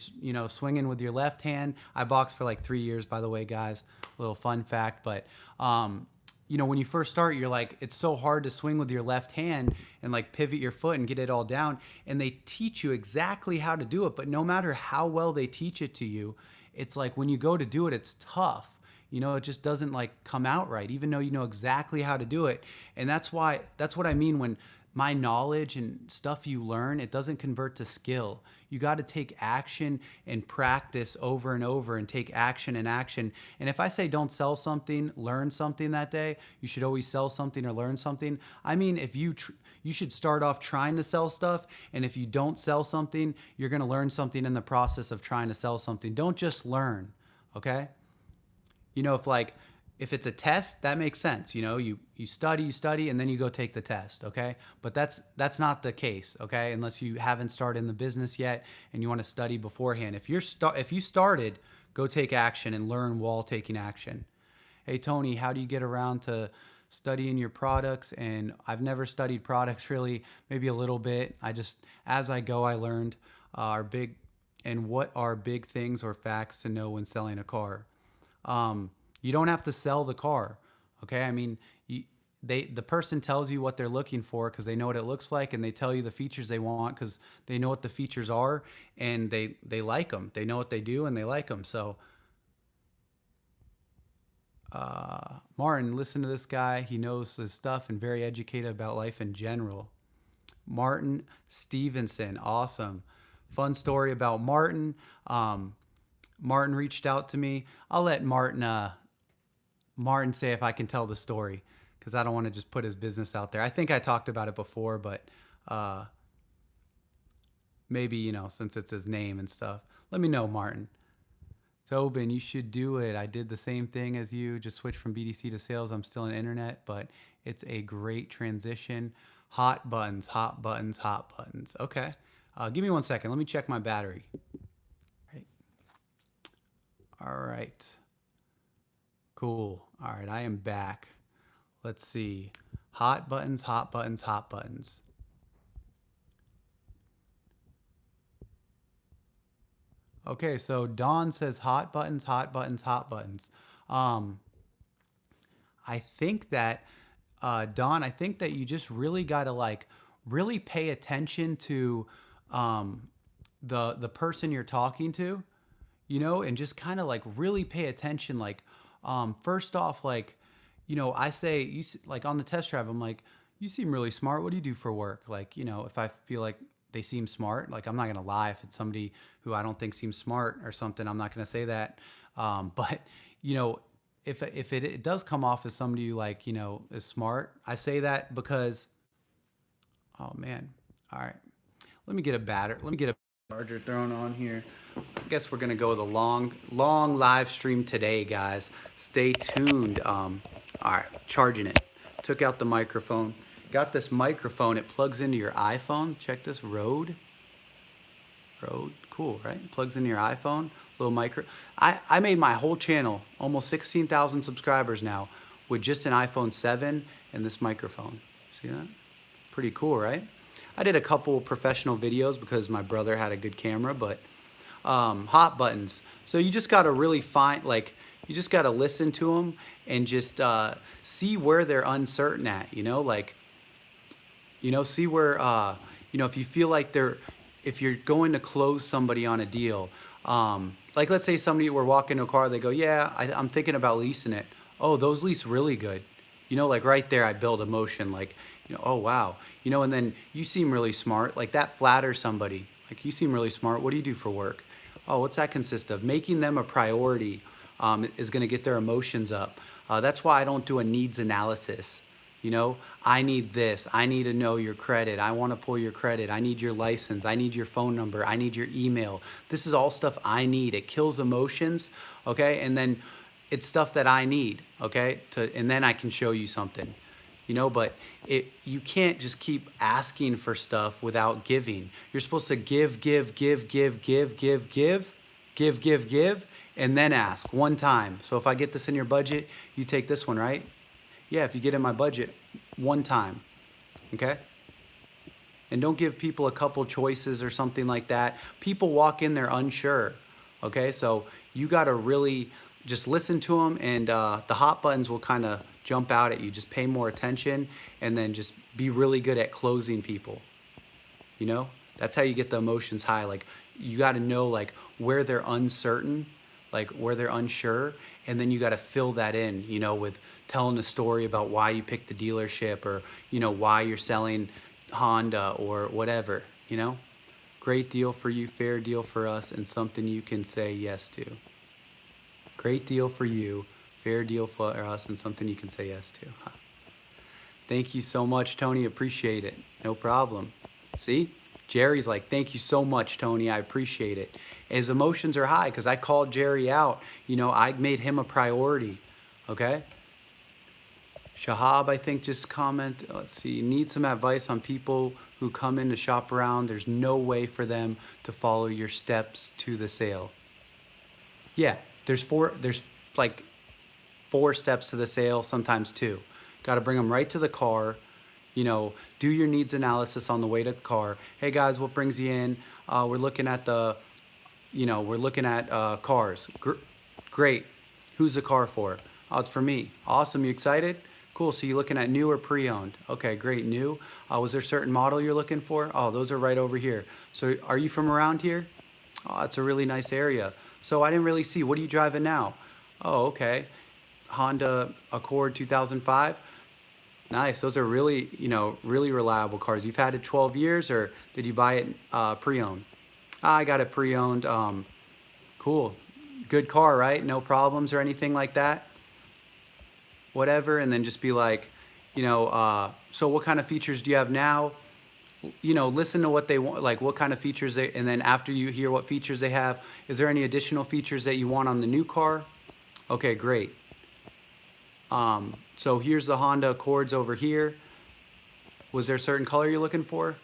swinging with your left hand. I boxed for like 3 years, by the way, guys. Little fun fact, but when you first start, you're like, it's so hard to swing with your left hand and like pivot your foot and get it all down. And they teach you exactly how to do it. But no matter how well they teach it to you, it's like when you go to do it, it's tough. It just doesn't like come out right, even though you know exactly how to do it. And that's what I mean when my knowledge and stuff you learn, it doesn't convert to skill. You got to take action and practice over and over and take action and action. And if I say don't sell something, learn something that day, you should always sell something or learn something. I mean, if you should start off trying to sell stuff, and if you don't sell something, you're going to learn something in the process of trying to sell something. Don't just learn, okay? If it's a test, that makes sense. You study, and then you go take the test, okay? But that's not the case, okay? Unless you haven't started in the business yet and you want to study beforehand. If you started, go take action and learn while taking action. Hey, Tony, how do you get around to studying your products? And I've never studied products really, maybe a little bit. As I go, I learned what are big things or facts to know when selling a car. You don't have to sell the car, okay? I mean, the person tells you what they're looking for because they know what it looks like, and they tell you the features they want because they know what the features are, and they like them. They know what they do and they like them. So Martin, listen to this guy. He knows his stuff and very educated about life in general. Martin Stevenson, awesome. Fun story about Martin. Martin reached out to me. I'll let Martin say if I can tell the story because I don't want to just put his business out there. I think I talked about it before, but maybe, since it's his name and stuff. Let me know, Martin. Tobin, you should do it. I did the same thing as you, just switched from BDC to sales. I'm still in internet, but it's a great transition. Hot buttons, hot buttons, hot buttons. Okay. Give me 1 second. Let me check my battery. Right. All right. Cool. All right. I am back. Let's see. Hot buttons, hot buttons, hot buttons. Okay, so Dawn says hot buttons, hot buttons, hot buttons. Um, I think that Dawn, I think that you just really got to like really pay attention to um, the person you're talking to, and just kind of like really pay attention. Like, first off, like, I say like on the test drive, I'm like, you seem really smart. What do you do for work? Like, if I feel like they seem smart, like I'm not gonna lie. If it's somebody who I don't think seems smart or something, I'm not gonna say that. But you know, if it does come off as somebody who like is smart, I say that because oh man, all right, let me get a batter. Let me get a charger thrown on here. I guess we're gonna go with a long live stream today, guys. Stay tuned. All right, charging it. Took out the microphone. Got this microphone. It plugs into your iPhone. Check this, Rode. Cool, right? Plugs into your iPhone. Little micro. I made my whole channel, almost 16,000 subscribers now, with just an iPhone 7 and this microphone. See that? Pretty cool, right? I did a couple professional videos because my brother had a good camera, but hot buttons. So you just got to really find, like, you just got to listen to them and just see where they're uncertain at, like, see where, if you feel like if you're going to close somebody on a deal, like let's say somebody, we're walking to a car, they go, yeah, I'm thinking about leasing it. Oh, those lease really good. Like right there, I build emotion, like, oh, wow. And then you seem really smart, like that flatters somebody. Like, you seem really smart. What do you do for work? Oh, what's that consist of? Making them a priority is going to get their emotions up. That's why I don't do a needs analysis. I need this. I need to know your credit. I want to pull your credit. I need your license. I need your phone number. I need your email. This is all stuff I need. It kills emotions, okay? And then it's stuff that I need, okay? And then I can show you something, but you can't just keep asking for stuff without giving. You're supposed to give, and then ask one time. So if I get this in your budget, you take this one, right? Yeah, if you get in my budget one time, okay? And don't give people a couple choices or something like that. People walk in there unsure, okay? So you got to really just listen to them, and the hot buttons will kind of jump out at you. Just pay more attention, and then just be really good at closing people. That's how you get the emotions high. Like, you got to know like where they're uncertain, like where they're unsure, and then you got to fill that in, with telling a story about why you picked the dealership, or why you're selling Honda or whatever. Great deal for you, fair deal for us, and something you can say yes to. Great deal for you, fair deal for us, and something you can say yes to. Huh. Thank you so much, Tony. Appreciate it. No problem. See? Jerry's like, thank you so much, Tony. I appreciate it. His emotions are high because I called Jerry out. I made him a priority. Okay? Shahab, I think, just comment. Let's see. Need some advice on people who come in to shop around. There's no way for them to follow your steps to the sale. Yeah, there's like 4 steps to the sale, sometimes 2. Got to bring them right to the car. Do your needs analysis on the way to the car. Hey guys, what brings you in? We're looking at cars. Great. Who's the car for? Oh, it's for me. Awesome. You excited? Cool. So you're looking at new or pre-owned? Okay, great. New. Was there a certain model you're looking for? Oh, those are right over here. So are you from around here? Oh, that's a really nice area. So I didn't really see. What are you driving now? Oh, okay. Honda Accord 2005. Nice. Those are really, really reliable cars. You've had it 12 years, or did you buy it pre-owned? I got it pre-owned. Cool. Good car, right? No problems or anything like that? Whatever. And then just be like, so what kind of features do you have now? Listen to what they want, like what kind of features they, and then after you hear what features they have, is there any additional features that you want on the new car? Okay, great. So here's the Honda Accords over here. Was there a certain color you're looking for?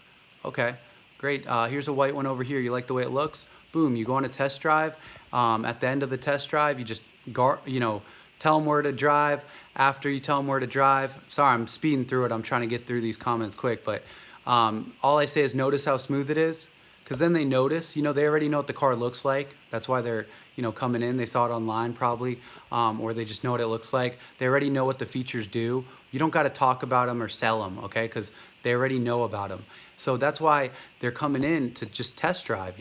Okay, great. Here's a white one over here. You like the way it looks? Boom, you go on a test drive. At the end of the test drive, you just, tell them where to drive. After you tell them where to drive, sorry, I'm speeding through it. I'm trying to get through these comments quick, but all I say is notice how smooth it is, because then they notice, they already know what the car looks like. That's why they're, coming in. They saw it online probably, or they just know what it looks like. They already know what the features do. You don't got to talk about them or sell them, okay? Because they already know about them. So that's why they're coming in to just test drive,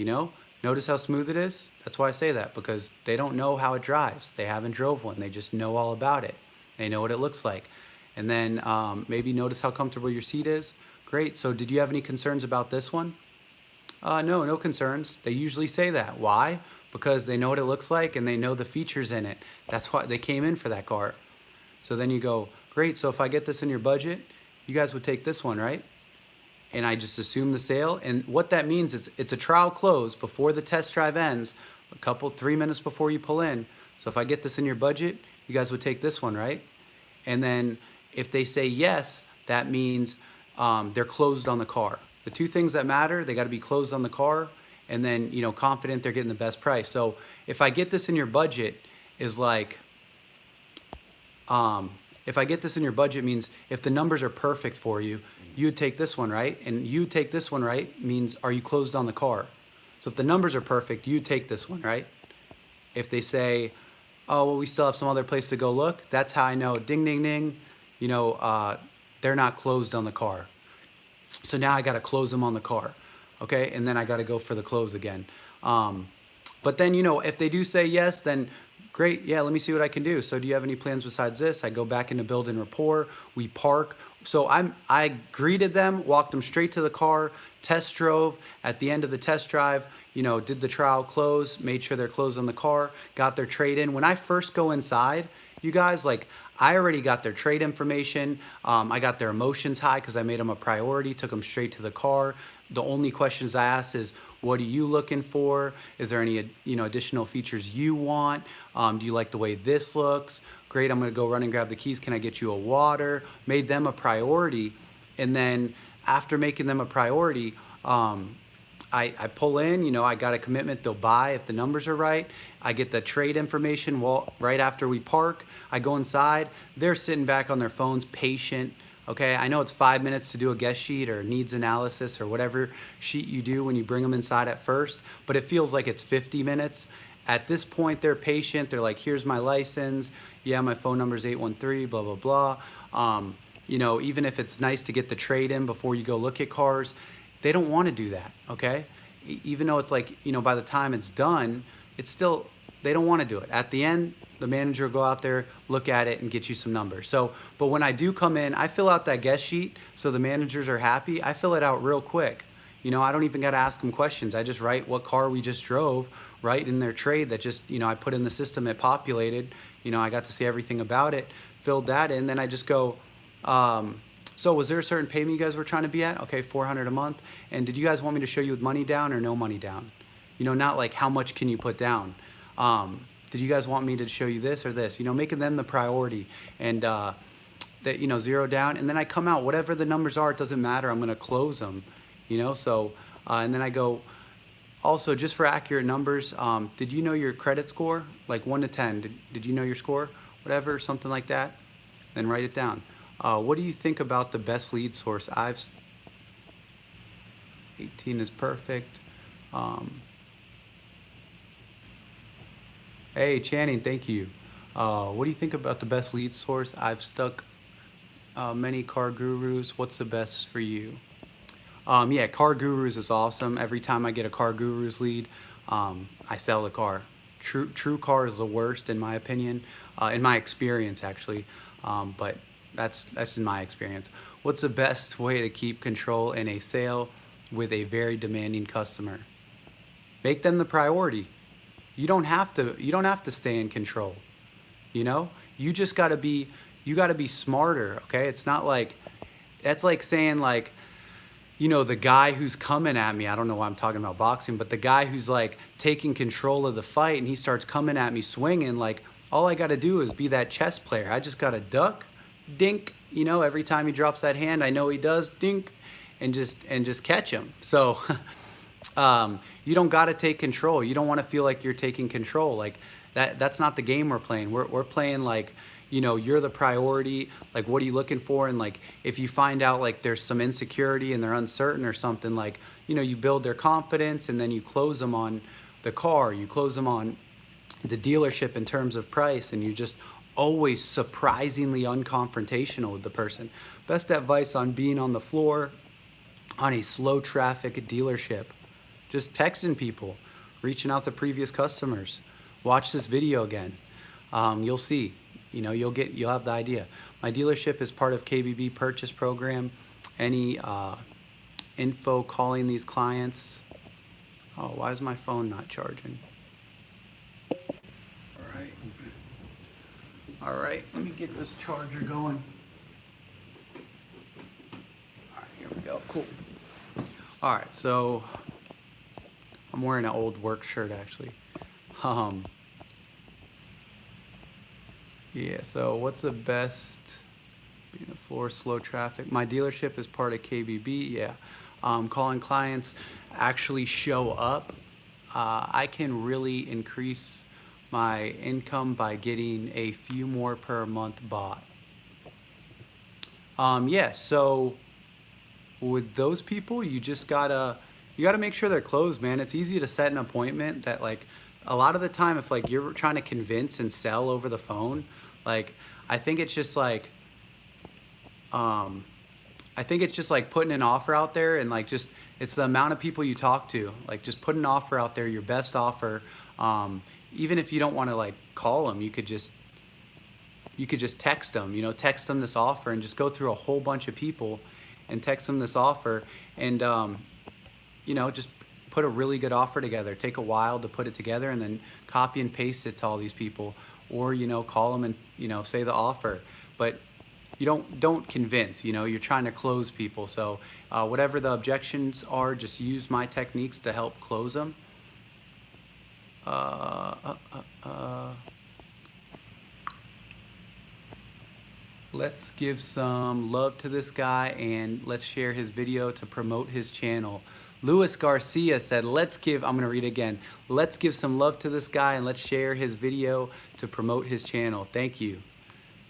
Notice how smooth it is? That's why I say that, because they don't know how it drives. They haven't drove one. They just know all about it. They know what it looks like. And then maybe notice how comfortable your seat is. Great. So did you have any concerns about this one? No concerns. They usually say that. Why? Because they know what it looks like and they know the features in it. That's why they came in for that car. So then you go, great. So if I get this in your budget, you guys would take this one, right? And I just assume the sale. And what that means is it's a trial close before the test drive ends, 3 minutes before you pull in. So if I get this in your budget, you guys would take this one, right? And then if they say yes, that means they're closed on the car. The two things that matter, they got to be closed on the car, and then, confident they're getting the best price. So if I get this in your budget is like, if I get this in your budget means if the numbers are perfect for you, you would take this one, right? And you take this one, right? Means are you closed on the car? So if the numbers are perfect, you take this one, right? If they say, oh, well, we still have some other place to go look, that's how I know, ding, ding, ding, they're not closed on the car. So now I got to close them on the car, okay? And then I got to go for the close again. But then, if they do say yes, then great. Yeah, let me see what I can do. So do you have any plans besides this? I go back into building rapport. We park. So I greeted them, walked them straight to the car, test drove. At the end of the test drive, did the trial close, made sure they're closed on the car, got their trade in. When I first go inside, you guys, I already got their trade information. I got their emotions high because I made them a priority, took them straight to the car. The only questions I asked is, what are you looking for? Is there any additional features you want? Do you like the way this looks? Great, I'm gonna go run and grab the keys. Can I get you a water? Made them a priority. And then after making them a priority, I pull in, I got a commitment they'll buy if the numbers are right. I get the trade information right after we park. I go inside. They're sitting back on their phones, patient. Okay, I know it's 5 minutes to do a guest sheet or needs analysis or whatever sheet you do when you bring them inside at first, but it feels like it's 50 minutes. At this point, they're patient. They're like, here's my license. Yeah, my phone number is 813, blah, blah, blah. Even if it's nice to get the trade in before you go look at cars, they don't want to do that, okay? Even though it's like, by the time it's done, it's still, they don't want to do it. At the end, the manager will go out there, look at it, and get you some numbers. So, but when I do come in, I fill out that guest sheet so the managers are happy. I fill it out real quick. I don't even got to ask them questions. I just write what car we just drove, right in their trade that just, I put in the system, it populated. I got to see everything about it, filled that in, then I just go, so was there a certain payment you guys were trying to be at? Okay, $400 a month. And did you guys want me to show you with money down or no money down? Not like how much can you put down? Did you guys want me to show you this or this? Making them the priority and that, zero down. And then I come out, whatever the numbers are, it doesn't matter. I'm going to close them, So, and then I go, also just for accurate numbers, did you know your credit score? Like 1 to 10, did you know your score? Whatever, something like that. Then write it down. What do you think about the best lead source? 18 is perfect. Hey, Channing, thank you. What do you think about the best lead source? I've stuck many car gurus. What's the best for you? Yeah, Car Gurus is awesome. Every time I get a Car Gurus lead, I sell the car. True Car is the worst in my opinion, in my experience actually, but that's in my experience. What's the best way to keep control in a sale with a very demanding customer? Make them the priority. You don't have to stay in control. You know, you just got to be you got to be smarter. Okay, it's not like that's like saying like the guy who's coming at me, I don't know why I'm talking about boxing, but the guy who's like taking control of the fight and he starts coming at me swinging, like all I got to do is be that chess player. I just got to duck, dink, every time he drops that hand, I know he does, dink, and just catch him. So you don't got to take control. You don't want to feel like you're taking control. Like that's not the game we're playing. We're playing like, you're the priority. Like, what are you looking for? And like, if you find out like there's some insecurity and they're uncertain or something, like, you build their confidence and then you close them on the car, you close them on the dealership in terms of price, and you just always surprisingly unconfrontational with the person. Best advice on being on the floor on a slow traffic dealership. Just texting people, reaching out to previous customers. Watch this video again. You'll see. You'll have the idea. My dealership is part of KBB purchase program. Any info calling these clients? Oh, why is my phone not charging? All right, let me get this charger going. All right, here we go, cool. All right, so I'm wearing an old work shirt actually. Yeah, so what's the best being a floor, slow traffic? My dealership is part of KBB, yeah. Calling clients actually show up. I can really increase my income by getting a few more per month bought. Yeah, so with those people, you gotta make sure they're closed, man. It's easy to set an appointment that like a lot of the time if like you're trying to convince and sell over the phone, like I think it's just like putting an offer out there and like just it's the amount of people you talk to. Like just put an offer out there, your best offer. Even if you don't want to like call them, you could just text them, text them this offer and just go through a whole bunch of people and text them this offer and just put a really good offer together. Take a while to put it together and then copy and paste it to all these people, or call them and say the offer. But you don't convince. You're trying to close people. So whatever the objections are, just use my techniques to help close them. Let's give some love to this guy and let's share his video to promote his channel. Luis Garcia said, I'm gonna read again. Let's give some love to this guy and let's share his video to promote his channel. Thank you.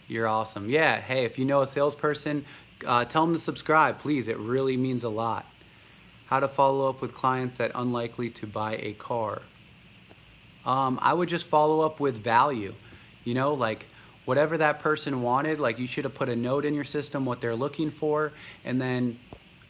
You're awesome. Yeah, hey, if you know a salesperson, tell them to subscribe, please. It really means a lot. How to follow up with clients that unlikely to buy a car. I would just follow up with value. Like whatever that person wanted, like you should have put a note in your system what they're looking for, and then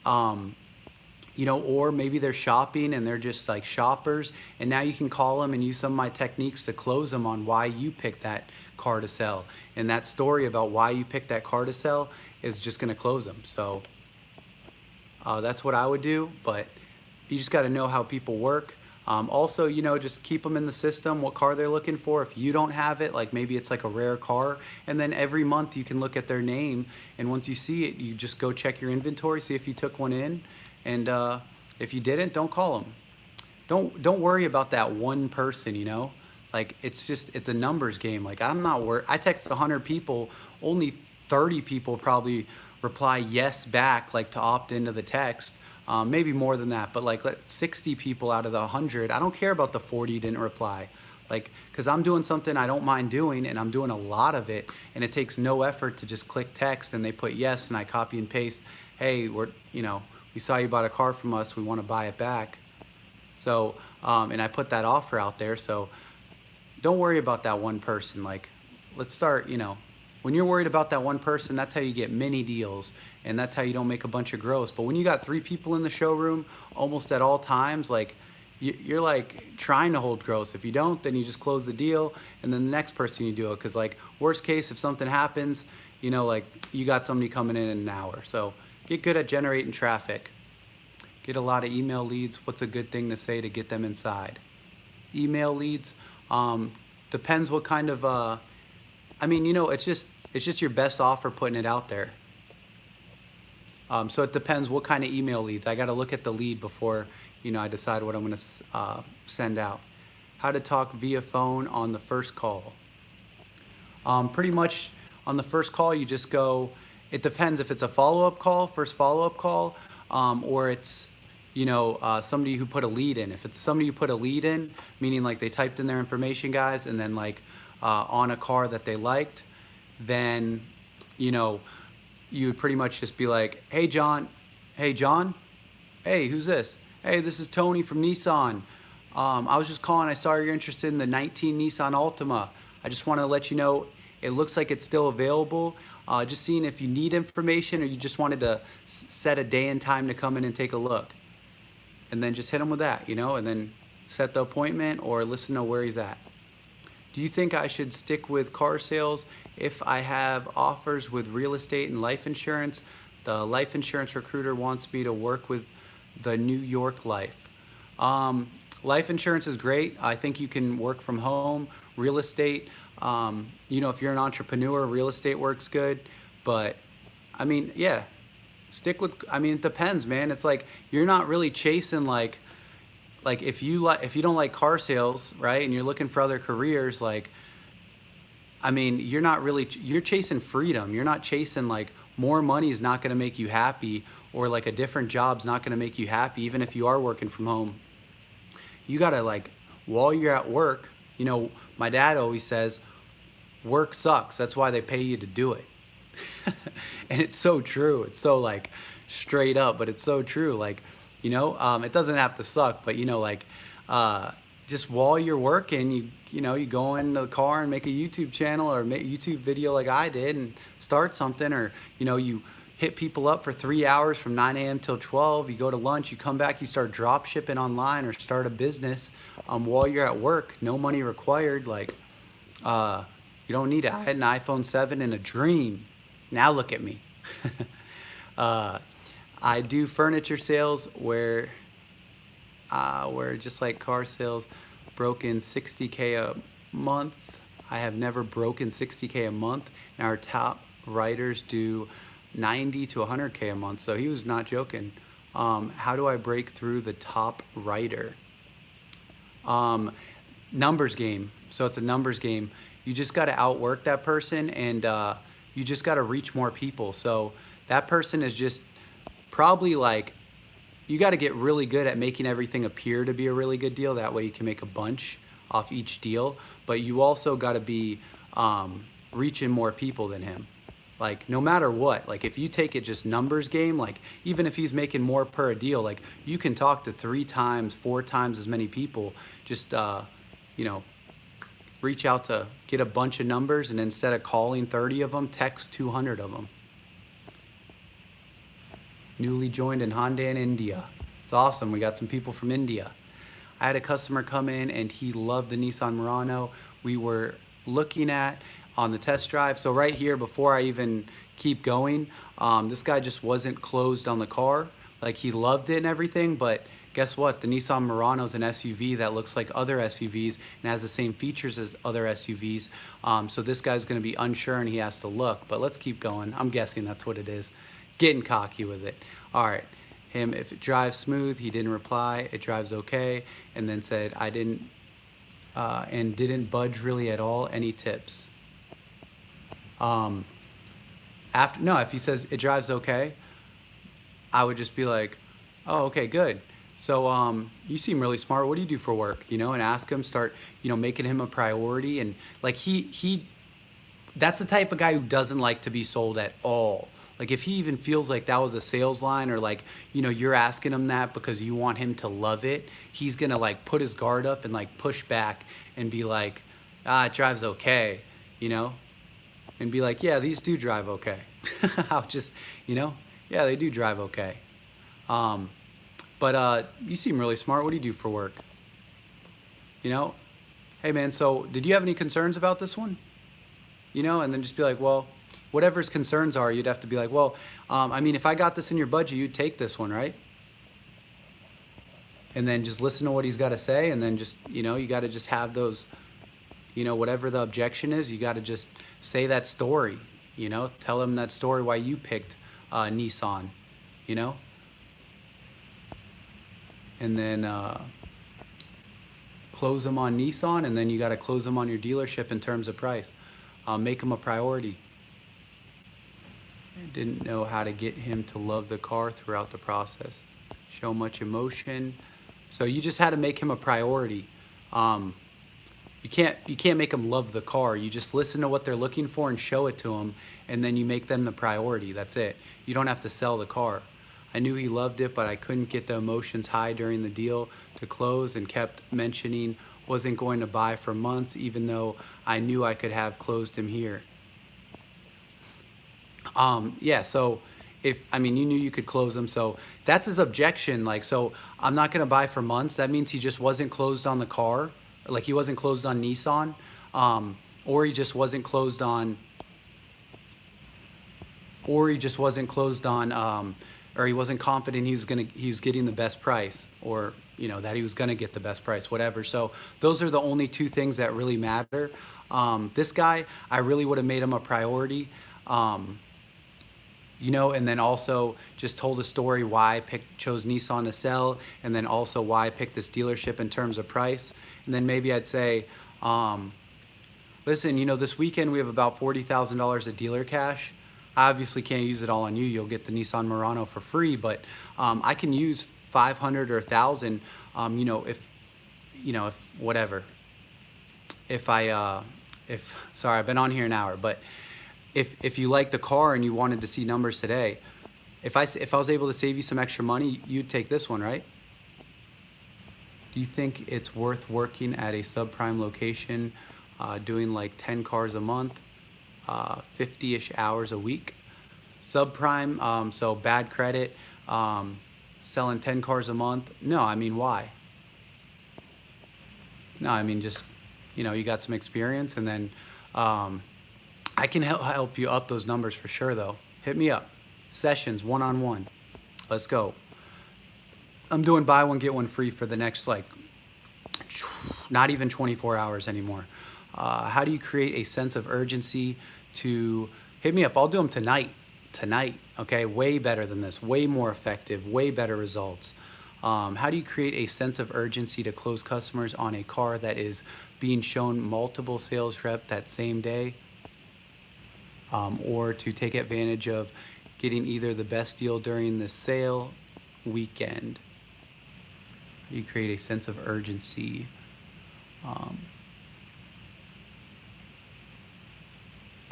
or maybe they're shopping and they're just like shoppers, and now you can call them and use some of my techniques to close them on why you picked that car to sell, and that story about why you picked that car to sell is just going to close them. So that's what I would do, but you just got to know how people work. Also, just keep them in the system, what car they're looking for. If you don't have it, like maybe it's like a rare car, and then every month you can look at their name, and once you see it, you just go check your inventory, see if you took one in, and if you didn't, don't call them. Don't worry about that one person, like it's a numbers game. Like I'm not worried. I text 100 people, only 30 people probably reply yes back, like to opt into the text. Maybe more than that, but like 60 people out of the 100, I don't care about the 40 didn't reply. Like, cause I'm doing something I don't mind doing and I'm doing a lot of it, and it takes no effort to just click text and they put yes and I copy and paste, hey, we saw you bought a car from us, we want to buy it back. So, and I put that offer out there. So don't worry about that one person. Like, let's start, when you're worried about that one person, that's how you get many deals, and that's how you don't make a bunch of gross. But when you got 3 people in the showroom almost at all times, like you're like trying to hold gross. If you don't, then you just close the deal, and then the next person you do it. Because like worst case, if something happens, you know, like you got somebody coming in an hour. So get good at generating traffic. Get a lot of email leads. What's a good thing to say to get them inside? Email leads, depends what kind of, I mean, you know, it's just your best offer putting it out there. So it depends what kind of email leads. I got to look at the lead before, you know, I decide what I'm going to send out. How to talk via phone on the first call. Pretty much on the first call, you just go, it depends if it's a follow-up call, first follow-up call, or it's, you know, somebody who put a lead in. If it's somebody who put a lead in, meaning like they typed in their information, guys, and then like on a car that they liked, then, you know, you would pretty much just be like, hey, John. Hey, John. Hey, who's this? Hey, this is Tony from Nissan. I was just calling. I saw you're interested in the 19 Nissan Altima. I just want to let you know it looks like it's still available. Just seeing if you need information or you just wanted to set a day and time to come in and take a look. And then just hit him with that, you know, and then set the appointment or listen to where he's at. Do you think I should stick with car sales if I have offers with real estate and life insurance? The life insurance recruiter wants me to work with the New York Life. Life insurance is great. I think you can work from home. Real estate, you know, if you're an entrepreneur, real estate works good. But I mean, yeah, stick with, I mean, it depends, man. It's like you're not really chasing like if you don't like car sales, right, and you're looking for other careers, like, I mean, you're not really, you're chasing freedom. You're not chasing like more money is not going to make you happy, or like a different job's not going to make you happy, even if you are working from home. You got to, like, while you're at work, you know, my dad always says, work sucks. That's why they pay you to do it. And it's so true. It's so like straight up, but it's so true. Like, you know, it doesn't have to suck, but you know, like, just while you're working, you know, you go in the car and make a YouTube channel or make a YouTube video like I did and start something, or, you know, you hit people up for 3 hours from 9 a.m. till 12. You go to lunch, you come back, you start drop shipping online or start a business while you're at work. No money required. Like, you don't need it. I had an iPhone 7 in a dream. Now look at me. I do furniture sales where just like car sales, broken 60K a month. I have never broken 60K a month, and our top writers do 90 to 100K a month. So he was not joking. How do I break through the top writer? Numbers game. So it's a numbers game. You just got to outwork that person, and you just got to reach more people. So that person is just probably like, you got to get really good at making everything appear to be a really good deal. That way you can make a bunch off each deal. But you also got to be reaching more people than him. Like, no matter what, like if you take it just numbers game, like even if he's making more per deal, like you can talk to 3 times, 4 times as many people. Just, you know, reach out to get a bunch of numbers, and instead of calling 30 of them, text 200 of them. Newly joined in Honda in India. It's awesome. We got some people from India. I had a customer come in and he loved the Nissan Murano we were looking at on the test drive. So right here, before I even keep going, this guy just wasn't closed on the car. Like, he loved it and everything, but guess what? The Nissan Murano is an SUV that looks like other SUVs and has the same features as other SUVs. So this guy's gonna be unsure and he has to look, but let's keep going. I'm guessing that's what it is. Getting cocky with it. All right, him, if it drives smooth, he didn't reply, it drives okay, and then said, I didn't, and didn't budge really at all. Any tips? If he says it drives okay, I would just be like, oh, okay, good. So you seem really smart. What do you do for work? You know, and ask him, start, you know, making him a priority. And like that's the type of guy who doesn't like to be sold at all. Like, if he even feels like that was a sales line, or like, you know, you're asking him that because you want him to love it, he's gonna like put his guard up and like push back and be like, it drives okay, you know? and be like, yeah, these do drive okay. I'll just, yeah, they do drive okay. But you seem really smart. What do you do for work? Hey man, so did you have any concerns about this one? And then just be like, well, whatever his concerns are, you'd have to be like, well, I mean, if I got this in your budget, you'd take this one, right? And then just listen to what he's got to say, and then just, you got to just have those, whatever the objection is, you got to just say that story, tell him that story why you picked Nissan, and then close them on Nissan, and then you got to close them on your dealership in terms of price. Make them a priority. I didn't know how to get him to love the car throughout the process. Show much emotion. So you just had to make him a priority. You can't make them love the car. You just listen to what they're looking for and show it to them, and then you make them the priority. That's it. You don't have to sell the car. I knew he loved it, but I couldn't get the emotions high during the deal to close, and kept mentioning wasn't going to buy for months, even though I knew I could have closed him here. Yeah, so you knew you could close him, so that's his objection. Like, so I'm not going to buy for months. That means he just wasn't closed on the car. Like, he wasn't closed on Nissan, or he just wasn't closed on, or he wasn't confident he was getting the best price, or that he was gonna get the best price, whatever. So those are the only two things that really matter. This guy, I really would have made him a priority, and then also just told a story why I chose Nissan to sell, and then also why I picked this dealership in terms of price. And then maybe I'd say, listen, this weekend we have about $40,000 of dealer cash. I obviously can't use it all on you. You'll get the Nissan Murano for free, but I can use 500 or 1,000. If whatever. Sorry, I've been on here an hour, but if you like the car and you wanted to see numbers today, if I was able to save you some extra money, you'd take this one, right? Do you think it's worth working at a subprime location, doing like 10 cars a month? 50-ish hours a week. Subprime, so bad credit, selling 10 cars a month. No, I mean, why? No, I mean, just, you got some experience, and then I can help you up those numbers for sure, though. Hit me up. Sessions, one-on-one. Let's go. I'm doing buy one, get one free for the next, not even 24 hours anymore. How do you create a sense of urgency to hit me up? I'll do them tonight, okay? Way better than this, way more effective, way better results. How do you create a sense of urgency to close customers on a car that is being shown multiple sales rep that same day, or to take advantage of getting either the best deal during the sale weekend? How do you create a sense of urgency?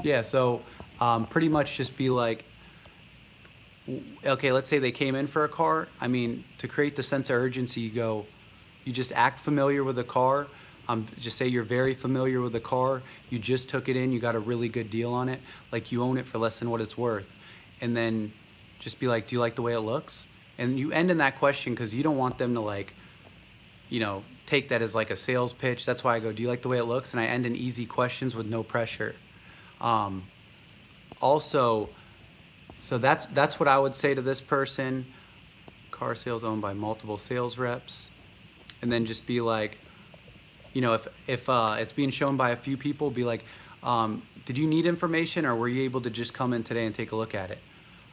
Yeah, so pretty much just be like, okay, let's say they came in for a car. I mean, to create the sense of urgency, you just act familiar with the car. Just say you're very familiar with the car. You just took it in. You got a really good deal on it. Like, you own it for less than what it's worth. And then just be like, do you like the way it looks? And you end in that question because you don't want them to take that as like a sales pitch. That's why I go, do you like the way it looks? And I end in easy questions with no pressure. Also, so that's what I would say to this person. Car sales owned by multiple sales reps. And then just be like, if it's being shown by a few people, be like, did you need information, or were you able to just come in today and take a look at it?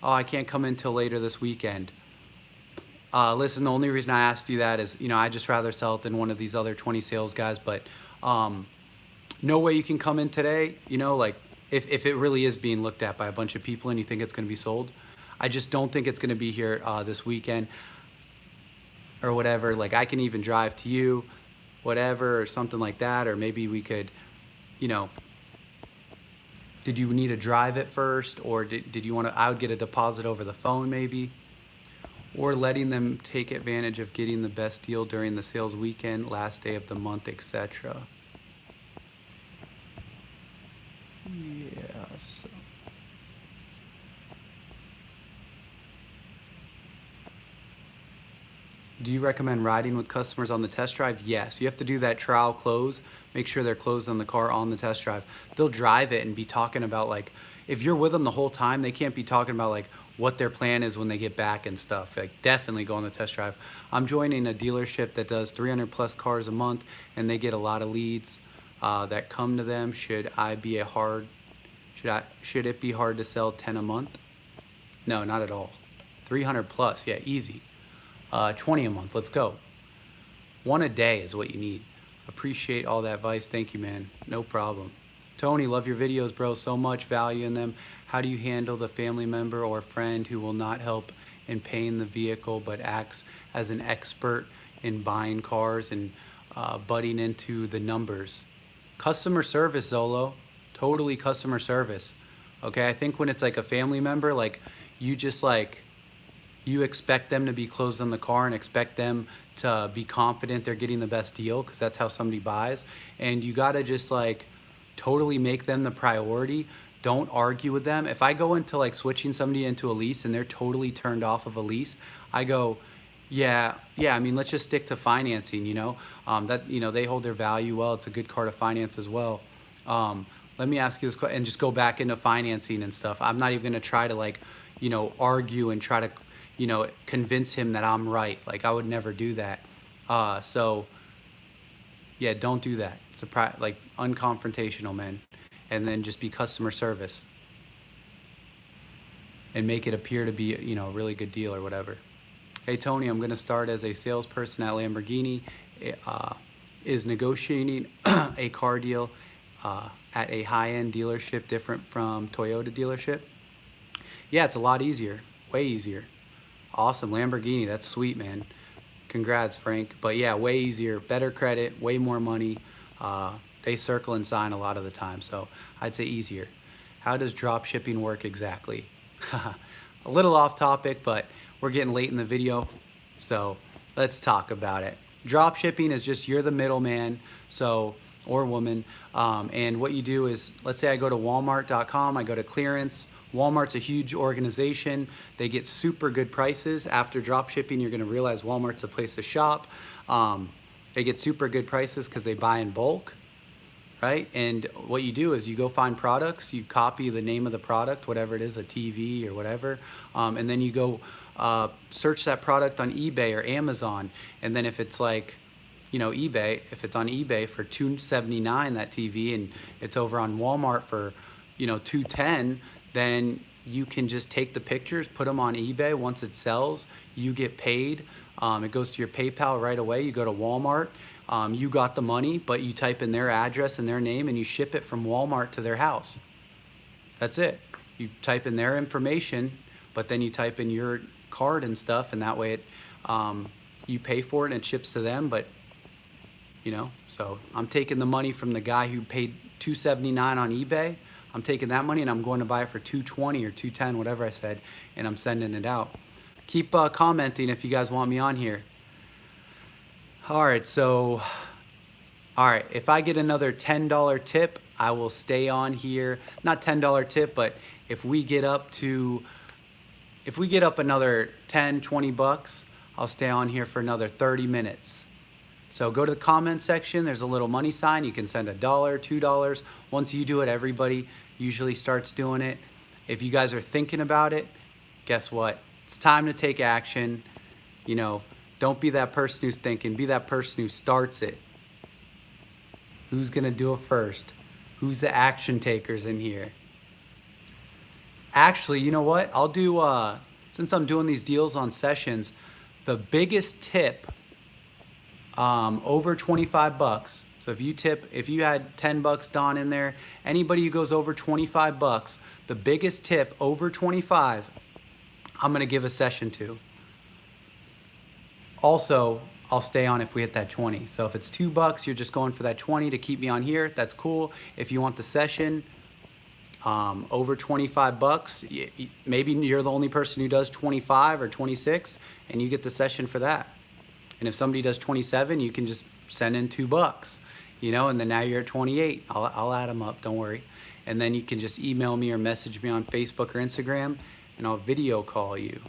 Oh, I can't come in till later this weekend. Listen, the only reason I asked you that is, I just rather sell it than one of these other 20 sales guys, but no way you can come in today, if it really is being looked at by a bunch of people and you think it's going to be sold. I just don't think it's going to be here this weekend or whatever. Like, I can even drive to you, whatever, or something like that. Or maybe we could, did you need to drive it first, or did you want to, I would get a deposit over the phone maybe, or letting them take advantage of getting the best deal during the sales weekend, last day of the month, etc. Yes. Do you recommend riding with customers on the test drive? Yes. You have to do that trial close. Make sure they're closed on the car on the test drive. They'll drive it and be talking about, like, if you're with them the whole time, they can't be talking about like what their plan is when they get back and stuff. Like, definitely go on the test drive. I'm joining a dealership that does 300 plus cars a month, and they get a lot of leads that come to them. Should it be hard to sell 10 a month? No, not at all. 300 plus, yeah, easy. 20 a month, let's go. One a day is what you need. Appreciate all that advice. Thank you, man. No problem. Tony, love your videos, bro. So much value in them. How do you handle the family member or friend who will not help in paying the vehicle but acts as an expert in buying cars and butting into the numbers? Customer service, Zolo. Totally customer service. Okay, I think when it's like a family member, like you just like, you expect them to be closed on the car and expect them to be confident they're getting the best deal, because that's how somebody buys. And you gotta just like totally make them the priority. Don't argue with them. If I go into like switching somebody into a lease and they're totally turned off of a lease, I go, yeah, I mean, let's just stick to financing, that, they hold their value well. It's a good car to finance as well. Let me ask you this question, and just go back into financing and stuff. I'm not even gonna try to like, argue and try to, convince him that I'm right. Like, I would never do that. So yeah, don't do that. It's like unconfrontational, man. And then just be customer service and make it appear to be, a really good deal or whatever. Hey, Tony, I'm gonna start as a salesperson at Lamborghini. Is negotiating a car deal at a high-end dealership different from Toyota dealership? Yeah, it's a lot easier, way easier. Awesome, Lamborghini, that's sweet, man. Congrats, Frank. But yeah, way easier, better credit, way more money. They circle and sign a lot of the time, so I'd say easier. How does drop shipping work exactly? A little off topic, but we're getting late in the video, so let's talk about it. Drop shipping is just, you're the middleman, or woman, and what you do is, let's say I go to Walmart.com, I go to clearance. Walmart's a huge organization. They get super good prices. After drop shipping, you're gonna realize Walmart's a place to shop. They get super good prices because they buy in bulk, right? And what you do is you go find products, you copy the name of the product, whatever it is, a TV or whatever, and then you go search that product on eBay or Amazon. And then if it's like, eBay, if it's on eBay for $279, that TV, and it's over on Walmart for, $210, then you can just take the pictures, put them on eBay. Once it sells, you get paid. It goes to your PayPal right away. You go to Walmart, you got the money, but you type in their address and their name and you ship it from Walmart to their house. That's it. You type in their information, but then you type in your card and stuff, and that way it, you pay for it and it ships to them. But so I'm taking the money from the guy who paid $279 on eBay. I'm taking that money and I'm going to buy it for $220 or $210, whatever I said, and I'm sending it out. Keep commenting if you guys want me on here. All right, if I get another $10 tip, I will stay on here. Not $10 tip, but if we get up another 10, 20 bucks, I'll stay on here for another 30 minutes. So go to the comment section, there's a little money sign. You can send $1, $2. Once you do it, everybody usually starts doing it. If you guys are thinking about it, guess what? It's time to take action. Don't be that person who's thinking, be that person who starts it. Who's gonna do it first? Who's the action takers in here? Actually, you know what? I'll do, since I'm doing these deals on sessions, the biggest tip over 25 bucks. So if you had 10 bucks, Don, in there, anybody who goes over 25 bucks, the biggest tip over 25, I'm gonna give a session to. Also, I'll stay on if we hit that 20. So if it's 2 bucks, you're just going for that 20 to keep me on here, that's cool. If you want the session, over 25 bucks, maybe you're the only person who does 25 or 26, and you get the session for that. And if somebody does 27, you can just send in 2 bucks, and then now you're at 28. I'll add them up, don't worry. and then you can just email me or message me on Facebook or Instagram, and I'll video call you.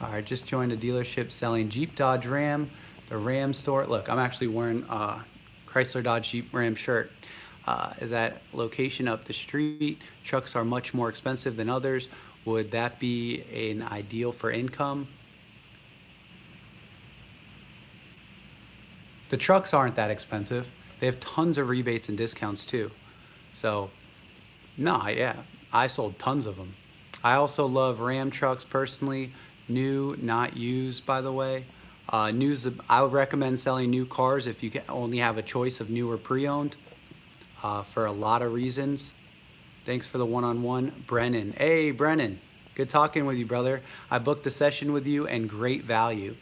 All right, just joined a dealership selling Jeep, Dodge, Ram, the Ram store. Look, I'm actually wearing a Chrysler, Dodge, Jeep, Ram shirt. Is that location up the street? Trucks are much more expensive than others. Would that be an ideal for income? The trucks aren't that expensive. They have tons of rebates and discounts too. So, no, yeah, I sold tons of them. I also love Ram trucks personally. New, not used, by the way. I would recommend selling new cars if you can only have a choice of new or pre-owned for a lot of reasons. Thanks for the one-on-one, Brennan. Hey, Brennan, good talking with you, brother. I booked a session with you and great value.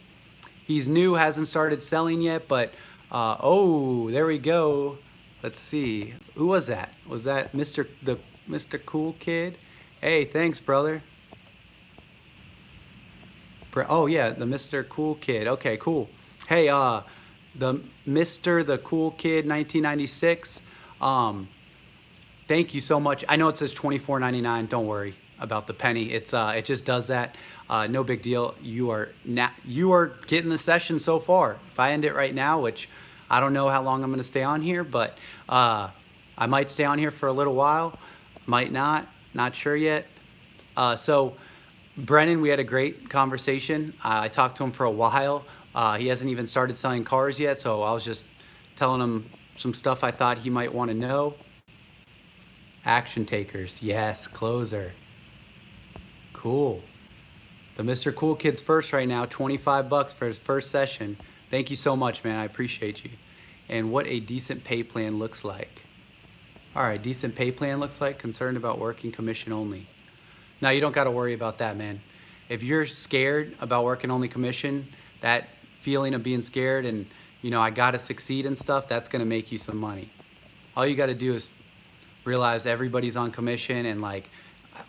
He's new, hasn't started selling yet, but oh, there we go. Let's see. Who was that? Was that Mr. Cool Kid? Hey, thanks, brother. Oh yeah, the Mr. Cool Kid. Okay, cool. Hey, the Cool Kid 1996. Thank you so much. I know it says $24.99. Don't worry about the penny. It just does that. No big deal. You are getting the session so far. If I end it right now, which I don't know how long I'm going to stay on here, but I might stay on here for a little while. Might not. Not sure yet. So Brennan, we had a great conversation. I talked to him for a while. He hasn't even started selling cars yet, so I was just telling him some stuff I thought he might want to know. Action takers, yes, closer. Cool. The Mr. Cool Kid's first right now, 25 bucks for his first session. Thank you so much, man. I appreciate you. And what a decent pay plan looks like. All right, decent pay plan looks like. Concerned about working commission only. Now, you don't got to worry about that, man. If you're scared about working only commission, that feeling of being scared and, you know, I got to succeed and stuff, that's going to make you some money. All you got to do is realize everybody's on commission, and like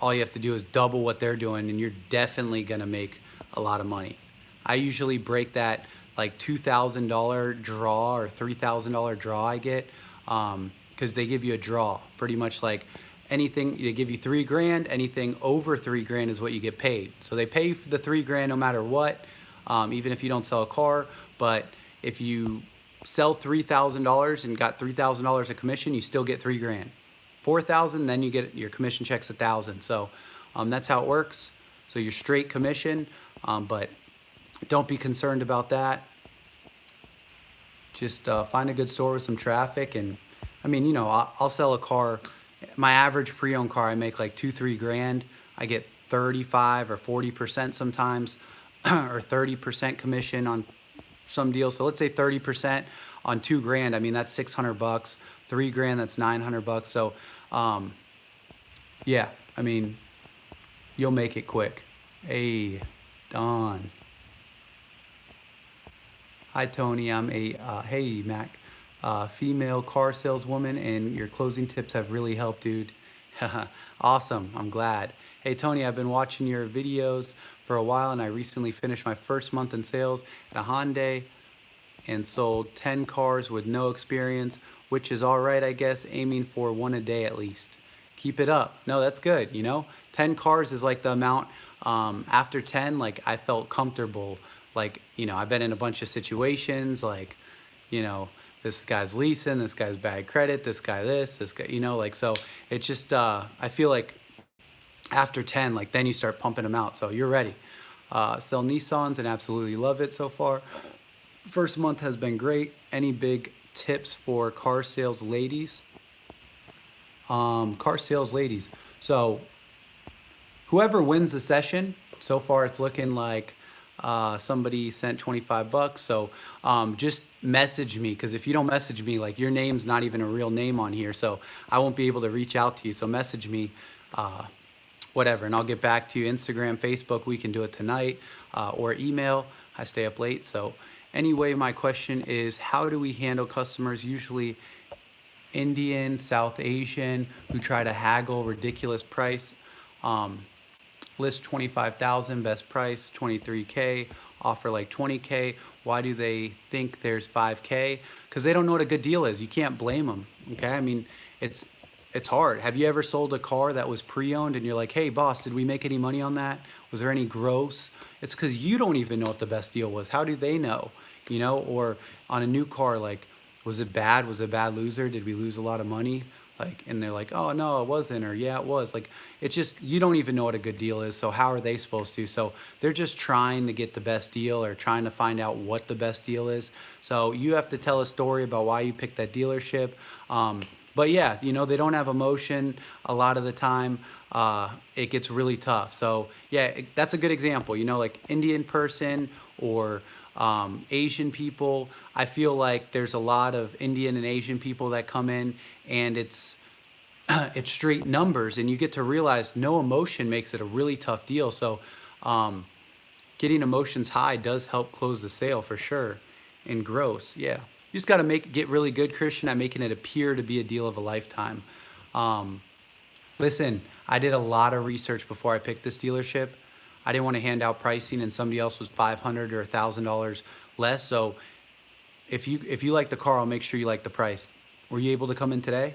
all you have to do is double what they're doing, and you're definitely going to make a lot of money. I usually break that like $2,000 draw or $3,000 draw I get because they give you a draw pretty much like anything. They give you $3 grand. Anything over $3 grand is what you get paid. So they pay for the $3 grand no matter what, even if you don't sell a car. But if you sell $3,000 and got $3,000 of commission, you still get $3 grand. 4,000, then you get your commission checks 1,000. So that's how it works. So you're straight commission, but don't be concerned about that. Just find a good store with some traffic, and I mean, you know, I'll sell a car. My average pre-owned car, I make like $2-3 grand. I get 35 or 40% sometimes, or 30% commission on some deals. So let's say 30% on $2 grand. I mean, that's 600 bucks. $3 grand, that's 900 bucks. So, yeah, I mean, you'll make it quick. Hey, Don. Hi, Tony. I'm a, hey, Mac. Female car saleswoman, and your closing tips have really helped, dude. Awesome. I'm glad. Hey, Tony, I've been watching your videos for a while, and I recently finished my first month in sales at a Hyundai and sold 10 cars with no experience, which is all right, I guess, aiming for 1 a day at least. Keep it up. No, that's good, you know? 10 cars is like the amount, after 10, like, I felt comfortable. Like, you know, I've been in a bunch of situations, like, you know, this guy's leasing, this guy's bad credit, this guy, you know, like, so it's just, I feel like after 10, like, then you start pumping them out. So you're ready. Sell Nissans and absolutely love it so far. First month has been great. Any big tips for car sales ladies? Car sales ladies. So whoever wins the session, so far it's looking like somebody sent 25 bucks. So just message me, because if you don't message me, like, your name's not even a real name on here, so I won't be able to reach out to you. So message me, whatever, and I'll get back to you. Instagram, Facebook, we can do it tonight, or email. I stay up late. So anyway, my question is, how do we handle customers, usually Indian, South Asian, who try to haggle ridiculous price? List 25,000, best price 23K, offer like 20K. Why do they think there's 5K? Because they don't know what a good deal is. You can't blame them. Okay, I mean, it's it's hard. Have you ever sold a car that was pre-owned and you're like, hey boss, did we make any money on that? Was there any gross? It's because you don't even know what the best deal was. How do they know? You know, or on a new car, like, was it bad? Was it a bad loser? Did we lose a lot of money? Like, and they're like, oh no, it wasn't, or yeah, it was. Like, it's just, you don't even know what a good deal is. So how are they supposed to? So they're just trying to get the best deal or trying to find out what the best deal is. So you have to tell a story about why you picked that dealership. But yeah, you know, they don't have emotion a lot of the time. It gets really tough. So yeah, that's a good example. You know, like Indian person or Asian people. I feel like there's a lot of Indian and Asian people that come in, and it's straight numbers, and you get to realize no emotion makes it a really tough deal. So um, getting emotions high does help close the sale for sure. And gross, yeah. You just got to get really good, Christian, at making it appear to be a deal of a lifetime. Um, Listen, I did a lot of research before I picked this dealership. I didn't want to hand out pricing and somebody else was $500 or $1,000 less. So if you like the car, I'll make sure you like the price. Were you able to come in today?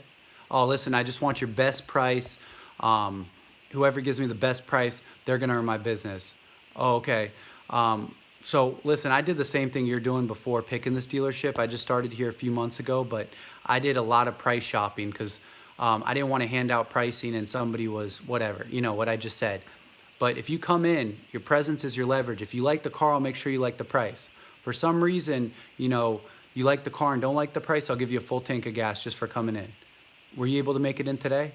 Oh, listen, I just want your best price. Whoever gives me the best price, they're gonna earn my business. Oh, okay. So listen, I did the same thing you're doing before picking this dealership. I just started here a few months ago, but I did a lot of price shopping because I didn't want to hand out pricing and somebody was whatever, you know, what I just said. But if you come in, your presence is your leverage. If you like the car, I'll make sure you like the price. For some reason, you know, you like the car and don't like the price, I'll give you a full tank of gas just for coming in. Were you able to make it in today?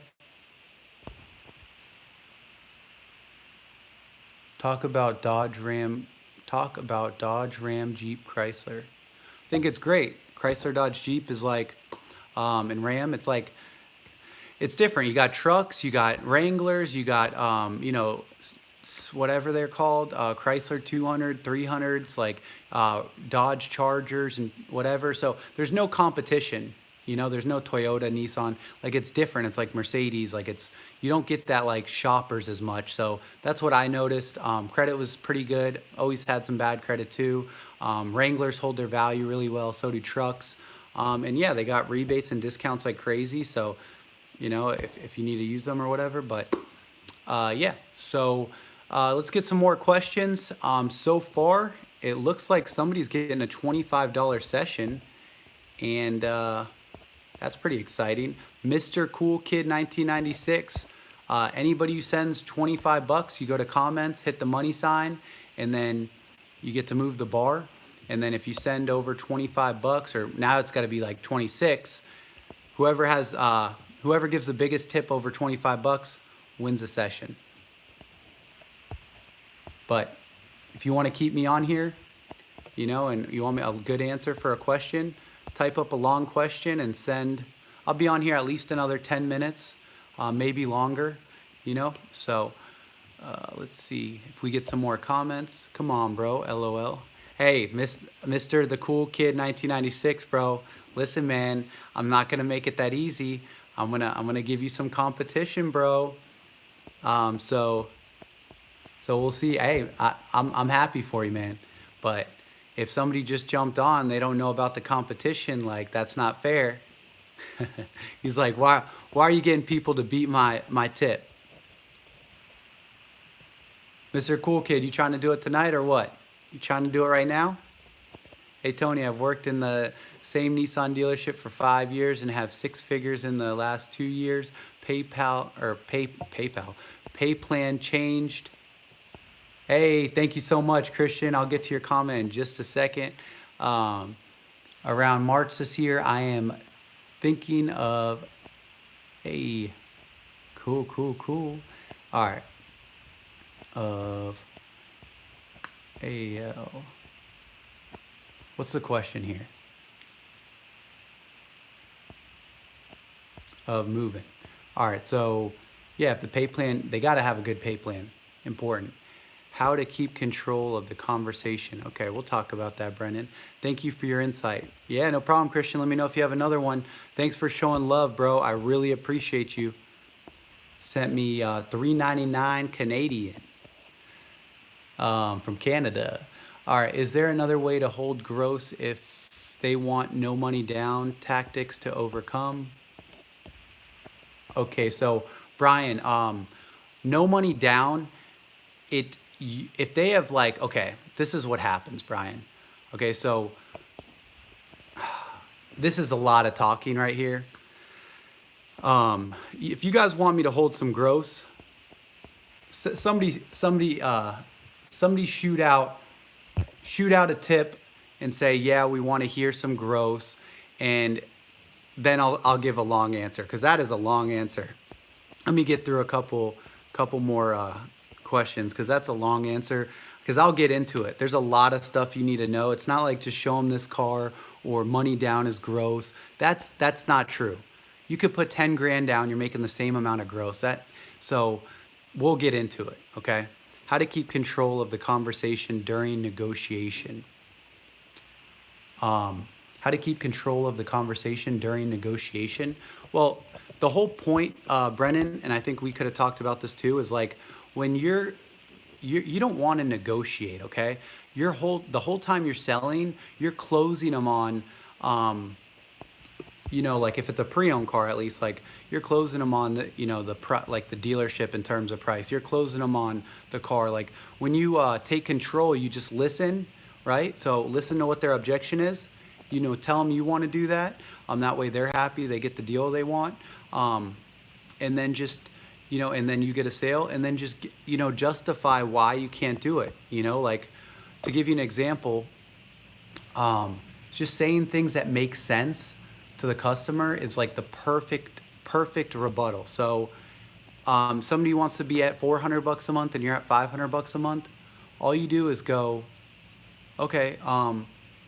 Talk about Dodge Ram. Talk about Dodge Ram Jeep Chrysler. I think it's great. Chrysler Dodge Jeep is like, and Ram, it's like, it's different. You got trucks, you got Wranglers, you got, you know, whatever they're called, Chrysler 200, 300s, like Dodge Chargers and whatever. So there's no competition. You know, there's no Toyota, Nissan. Like, it's different. It's like Mercedes. Like, it's, you don't get that like shoppers as much. So that's what I noticed. Credit was pretty good. Always had some bad credit too. Wranglers hold their value really well. So do trucks. And yeah, they got rebates and discounts like crazy. So, you know, if you need to use them or whatever. But yeah, so let's get some more questions. So far, it looks like somebody's getting a $25 session. And that's pretty exciting. Mr. Cool Kid 1996. Anybody who sends 25 bucks, you go to comments, hit the money sign, and then you get to move the bar. And then if you send over 25 bucks, or now it's got to be like 26, whoever has whoever gives the biggest tip over 25 bucks wins a session. But if you want to keep me on here, you know, and you want me a good answer for a question, type up a long question and send. I'll be on here at least another 10 minutes, maybe longer, you know. So let's see if we get some more comments. Come on, bro. LOL. Hey, Mr. The Cool Kid 1996, bro. Listen, man, I'm not gonna make it that easy. I'm gonna give you some competition, bro. So we'll see. Hey, I'm happy for you, man. But if somebody just jumped on, they don't know about the competition, like, that's not fair. He's like, why are you getting people to beat my tip? Mr. Cool Kid, you trying to do it tonight or what? You trying to do it right now? Hey Tony, I've worked in the same Nissan dealership for 5 years and have 6 figures in the last 2 years. PayPal pay plan changed. Hey, thank you so much, Christian. I'll get to your comment in just a second. Around March this year, I am thinking of, hey, cool. All right. Of AL. What's the question here? Of moving. All right, so yeah, if the pay plan, they got to have a good pay plan. Important. How to keep control of the conversation. Okay, we'll talk about that, Brendan. Thank you for your insight. Yeah, no problem, Christian. Let me know if you have another one. Thanks for showing love, bro. I really appreciate you. Sent me $3.99 Canadian from Canada. All right, is there another way to hold gross if they want no money down tactics to overcome? Okay, so Brian, no money down, if they have like, okay, this is what happens, Brian. Okay, so this is a lot of talking right here. If you guys want me to hold some gross, somebody shoot out a tip and say, yeah, we want to hear some gross, and then I'll give a long answer, because that is a long answer. Let me get through a couple more questions, because that's a long answer, because I'll get into it. There's a lot of stuff you need to know. It's not like just show them this car or money down is gross. That's not true. You could put 10 grand down, you're making the same amount of gross. So we'll get into it, okay? How to keep control of the conversation during negotiation. How to keep control of the conversation during negotiation. Well, the whole point, Brennan, and I think we could have talked about this too, is like when you don't want to negotiate, okay? The whole time you're selling, you're closing them on, like if it's a pre-owned car, at least, like you're closing them on like the dealership in terms of price. You're closing them on the car. Like when you take control, you just listen, right? So listen to what their objection is. Tell them you want to do that. That way they're happy, they get the deal they want. And then and then you get a sale, and then just, justify why you can't do it. Like to give you an example, just saying things that make sense to the customer is like the perfect rebuttal. So somebody wants to be at $400 a month and you're at $500 a month. All you do is go, okay,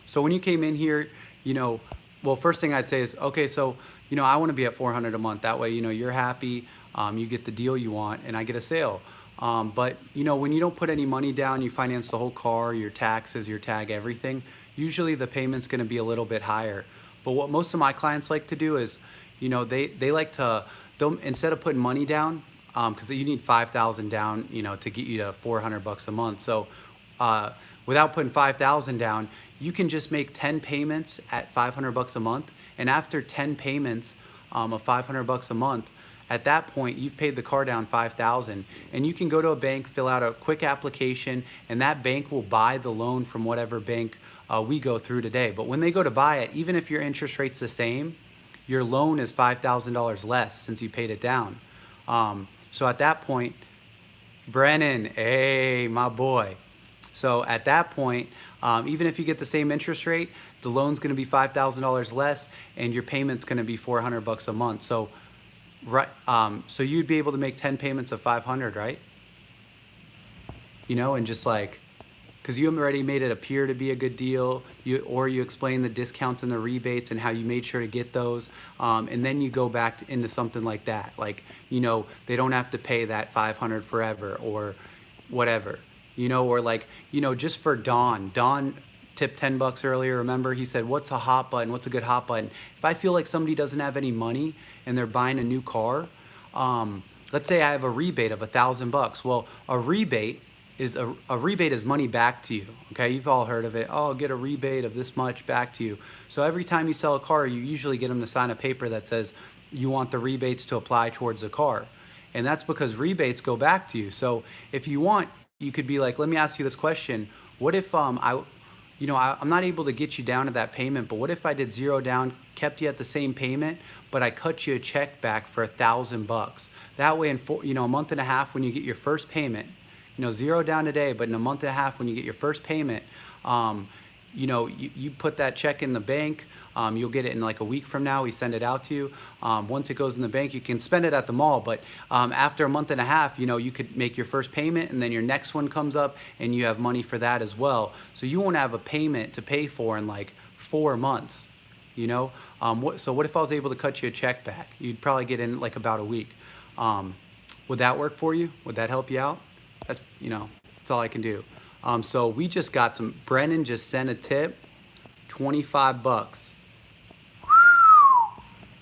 so when you came in here, well, first thing I'd say is, okay, so, I want to be at $400 a month. That way, you're happy, you get the deal you want, and I get a sale. But, when you don't put any money down, you finance the whole car, your taxes, your tag, everything, usually the payment's going to be a little bit higher. But what most of my clients like to do is, they like to, instead of putting money down, because you need 5,000 down, to get you to $400 a month. So without putting 5,000 down, you can just make 10 payments at $500 a month. And after 10 payments of $500 a month, at that point, you've paid the car down 5,000, and you can go to a bank, fill out a quick application, and that bank will buy the loan from whatever bank we go through today. But when they go to buy it, even if your interest rate's the same, your loan is $5,000 less since you paid it down. So at that point, Brennan, hey, my boy. So at that point, even if you get the same interest rate, the loan's going to be $5,000 less, and your payment's going to be $400 a month. So, right, so you'd be able to make 10 payments of 500, right? And just like, because you already made it appear to be a good deal, you explain the discounts and the rebates and how you made sure to get those, and then you go back into something like that, like they don't have to pay that 500 forever or whatever, or like just for Don tipped $10 earlier. Remember, he said, what's a hot button? What's a good hot button? If I feel like somebody doesn't have any money and they're buying a new car, let's say I have a rebate of $1,000. Well, a rebate is money back to you. Okay, you've all heard of it. Oh, I'll get a rebate of this much back to you. So every time you sell a car, you usually get them to sign a paper that says you want the rebates to apply towards the car. And that's because rebates go back to you. So if you want, you could be like, let me ask you this question. What if I'm not able to get you down to that payment, but what if I did 0 down, kept you at the same payment, but I cut you a check back for $1,000? That way in a month and a half, when you get your first payment, 0 down today, but in a month and a half when you get your first payment, you put that check in the bank. You'll get it in like a week from now. We send it out to you. Once it goes in the bank, you can spend it at the mall. But after a month and a half, you could make your first payment, and then your next one comes up, and you have money for that as well. So you won't have a payment to pay for in like 4 months. So what if I was able to cut you a check back? You'd probably get in like about a week. Would that work for you? Would that help you out? That's all I can do. So we just got Brennan just sent a tip, $25.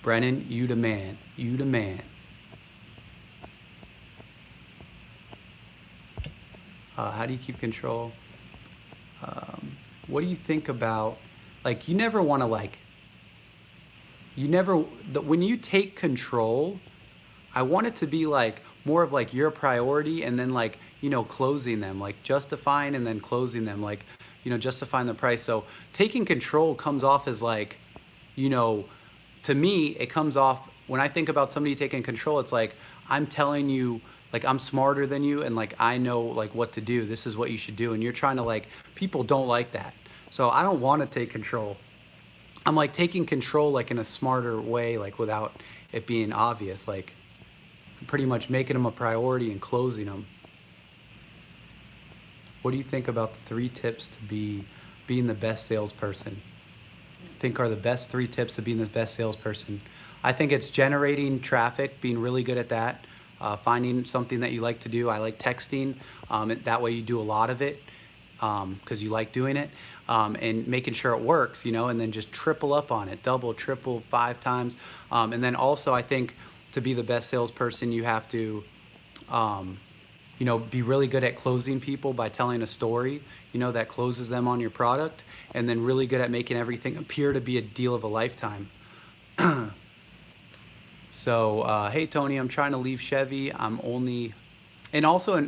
Brennan, you the man. You the man. How do you keep control? what do you think about, like, you never want to, like, you never, when you take control, I want it to be like more of like your priority, and then, like, closing them, like justifying and then closing them, like, justifying the price. So taking control comes off as like, you know, to me, it comes off when I think about somebody taking control, it's like I'm telling you, like, I'm smarter than you, and like I know like what to do. This is what you should do. And you're trying to, like, people don't like that. So I don't want to take control. I'm like taking control like in a smarter way, like without it being obvious, like pretty much making them a priority and closing them. What do you think about the 3 tips to being the best salesperson? Think are the best 3 tips to being the best salesperson? I think it's generating traffic, being really good at that, finding something that you like to do. I like texting. That way you do a lot of it because you like doing it, and making sure it works, and then just triple up on it, double, triple, 5 times. And then also I think to be the best salesperson, you have to be really good at closing people by telling a story, that closes them on your product, and then really good at making everything appear to be a deal of a lifetime. So, hey Tony, I'm trying to leave Chevy. And also,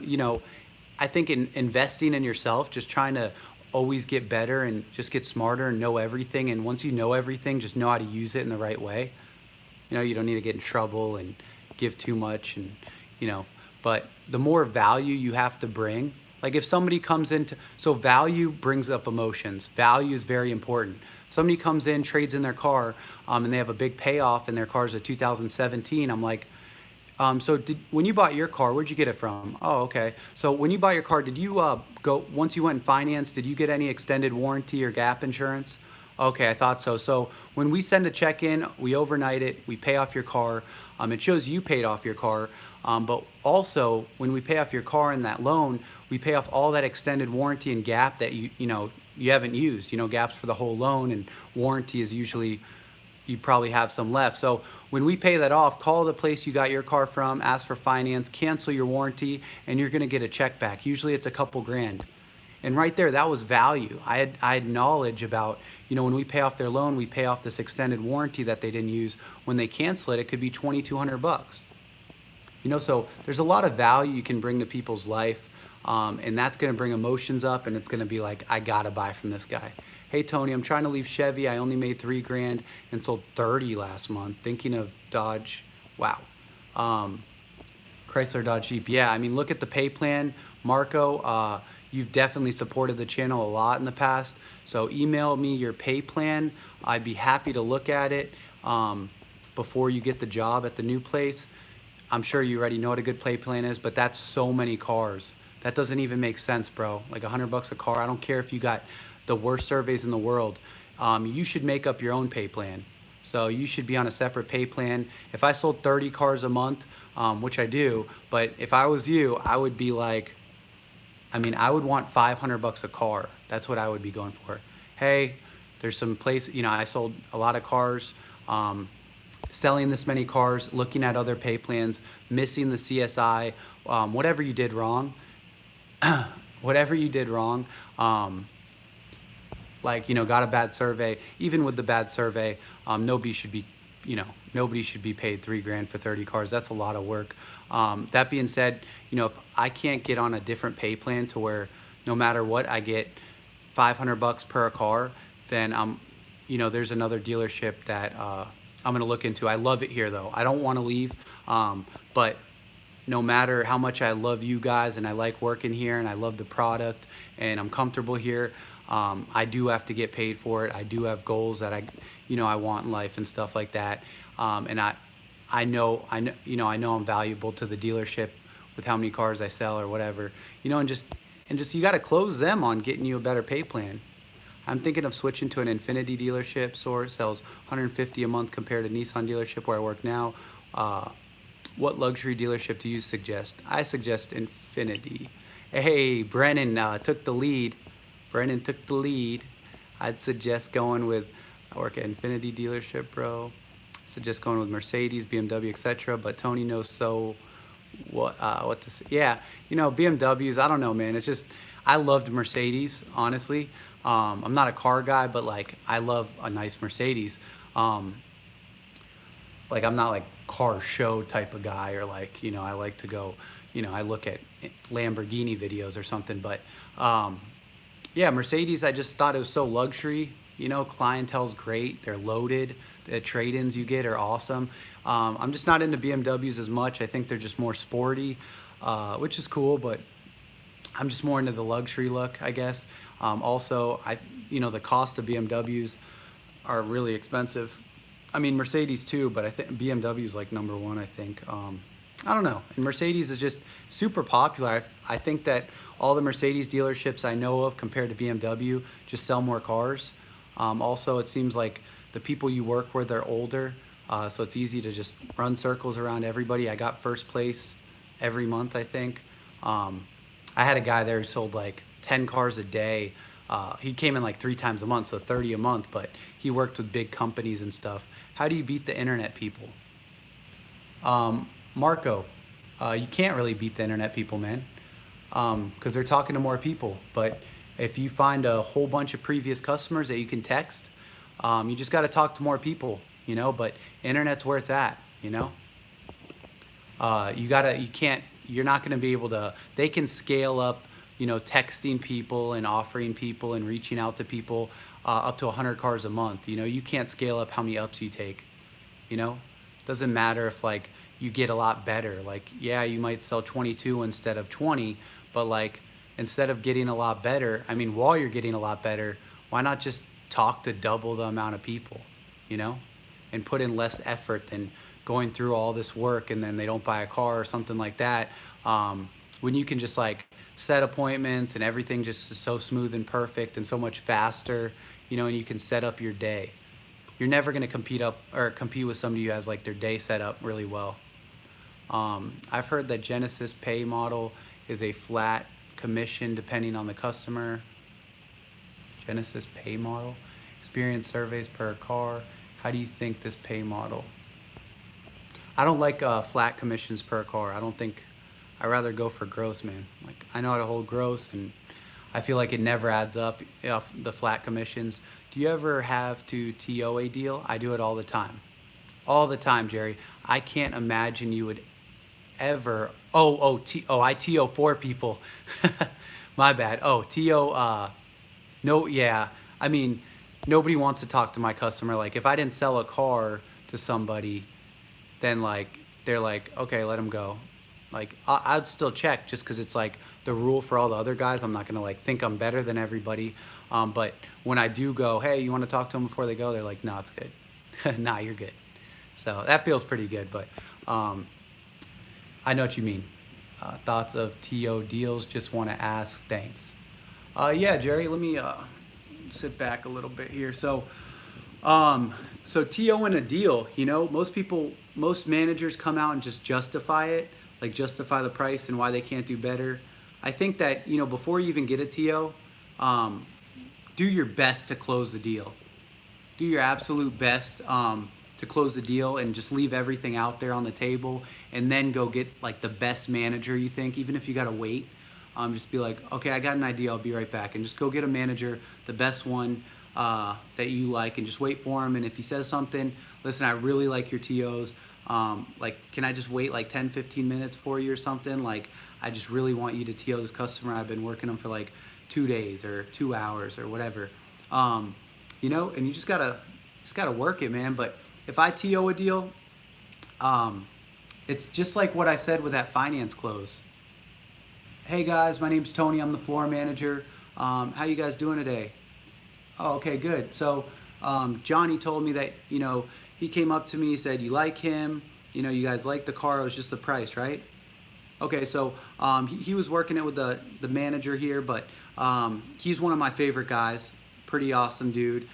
I think in investing in yourself, just trying to always get better and just get smarter and know everything. And once you know everything, just know how to use it in the right way. You don't need to get in trouble and give too much, but the more value you have to bring, like if somebody comes into, so value brings up emotions. Value is very important. If somebody comes in, trades in their car, and they have a big payoff and their car's a 2017, I'm like, so when you bought your car, where'd you get it from? Oh, okay. So when you bought your car, did you once you went and financed, did you get any extended warranty or gap insurance? Okay, I thought so. So when we send a check in, we overnight it, we pay off your car. It shows you paid off your car. But also when we pay off your car in that loan, we pay off all that extended warranty and gap that you haven't used. Gap's for the whole loan, and warranty is usually, you probably have some left. So when we pay that off, call the place you got your car from, ask for finance, cancel your warranty, and you're gonna get a check back. Usually it's a couple grand. And right there, that was value. I had knowledge about, when we pay off their loan, we pay off this extended warranty that they didn't use. When they cancel it, it could be $2,200. So there's a lot of value you can bring to people's life, and that's gonna bring emotions up, and it's gonna be like, I gotta buy from this guy. Hey Tony, I'm trying to leave Chevy. I only made 3 grand and sold 30 last month. Thinking of Dodge. Wow. Chrysler Dodge Jeep. Yeah, I mean, look at the pay plan. Marco, you've definitely supported the channel a lot in the past. So email me your pay plan. I'd be happy to look at it before you get the job at the new place. I'm sure you already know what a good pay plan is, but that's so many cars. That doesn't even make sense, bro. Like $100 a car. I don't care if you got the worst surveys in the world. You should make up your own pay plan. So you should be on a separate pay plan. If I sold 30 cars a month, which I do, but if I was you, I would be like, I would want $500 a car. That's what I would be going for. Hey, there's some place, I sold a lot of cars, selling this many cars, looking at other pay plans, missing the CSI, whatever you did wrong, whatever you did wrong, got a bad survey. Even with the bad survey, nobody should be paid 3 grand for 30 cars. That's a lot of work. That being said, if I can't get on a different pay plan to where no matter what I get $500 per car, then there's another dealership that I'm gonna look into. I love it here though. I don't want to leave, but no matter how much I love you guys and I like working here and I love the product and I'm comfortable here, I do have to get paid for it. I do have goals that I want in life and stuff like that. And I know I'm valuable to the dealership with how many cars I sell or whatever, and just you got to close them on getting you a better pay plan. I'm thinking of switching to an Infiniti dealership. Source sells 150 a month compared to Nissan dealership where I work now. What luxury dealership do you suggest? I suggest Infiniti. Hey, Brennan took the lead. Brennan took the lead. I'd suggest going with, I work at Infiniti dealership, bro. Suggest going with Mercedes, BMW, etc. But Tony knows so what to say. Yeah, BMWs, I don't know, man. It's just, I loved Mercedes, honestly. I'm not a car guy, but like I love a nice Mercedes. Um, like I'm not like car show type of guy, or like, I like to go, I look at Lamborghini videos or something. But yeah, Mercedes, I just thought it was so luxury. Clientele's great. They're loaded. The trade-ins you get are awesome. I'm just not into BMWs as much. I think they're just more sporty, which is cool, but I'm just more into the luxury look, I guess. Also, the cost of BMWs are really expensive. I mean, Mercedes too, but I think BMW is like number one, I think. I don't know. And Mercedes is just super popular. I think that all the Mercedes dealerships I know of compared to BMW just sell more cars. Also, it seems like the people you work with are older, so it's easy to just run circles around everybody. I got first place every month, I think. I had a guy there who sold like 10 cars a day. He came in like 3 times a month, so 30 a month, but he worked with big companies and stuff. How do you beat the internet people? Marco, you can't really beat the internet people, man, because they're talking to more people. But if you find a whole bunch of previous customers that you can text, you just got to talk to more people, but internet's where it's at, you're not going to be able to, they can scale up, texting people and offering people and reaching out to people up to 100 cars a month. You can't scale up how many ups you take, doesn't matter if like you get a lot better. Like, yeah, you might sell 22 instead of 20, but like, instead of getting a lot better, I mean, while you're getting a lot better, why not just talk to double the amount of people, and put in less effort than going through all this work and then they don't buy a car or something like that. When you can just like set appointments and everything just is so smooth and perfect and so much faster, and you can set up your day. You're never going to compete with somebody who has like their day set up really well. I've heard that Genesis pay model is a flat commission depending on the customer. Genesis pay model, experience surveys per car. How do you think this pay model? I don't like flat commissions per car. I'd rather go for gross, man. Like, I know how to hold gross, and I feel like it never adds up, the flat commissions. Do you ever have to TO a deal? I do it all the time. All the time, Jerry. I can't imagine you would ever, I TO 4 people. My bad. TO, no, yeah. I mean, nobody wants to talk to my customer. Like, if I didn't sell a car to somebody, then like, they're like, okay, let them go. Like, I'd still check just because it's like the rule for all the other guys. I'm not going to like think I'm better than everybody. But when I do go, hey, you want to talk to them before they go? They're like, no, it's good. Nah, you're good. So that feels pretty good. But I know what you mean. Thoughts of TO deals? Just want to ask. Thanks. Yeah, Jerry, let me sit back a little bit here. So TO in a deal, most managers come out and just justify it, like justify the price and why they can't do better. I think that, before you even get a TO, do your best to close the deal. Do your absolute best to close the deal and just leave everything out there on the table, and then go get like the best manager you think, even if you got to wait. Just be like, okay, I got an idea, I'll be right back. And just go get a manager, the best one that you like, and just wait for him. And if he says something, listen, I really like your TOs. Like, can I just wait like 10, 15 minutes for you or something? Like, I just really want you to TO this customer. I've been working them for like 2 days or 2 hours or whatever. And you just gotta work it, man. But if I TO a deal, it's just like what I said with that finance close. Hey guys, my name's Tony. I'm the floor manager. How you guys doing today? Oh, okay, good. So Johnny told me that, he came up to me, he said, you like him, you guys like the car, it was just the price, right? Okay, so he was working it with the manager here, but he's one of my favorite guys. Pretty awesome dude.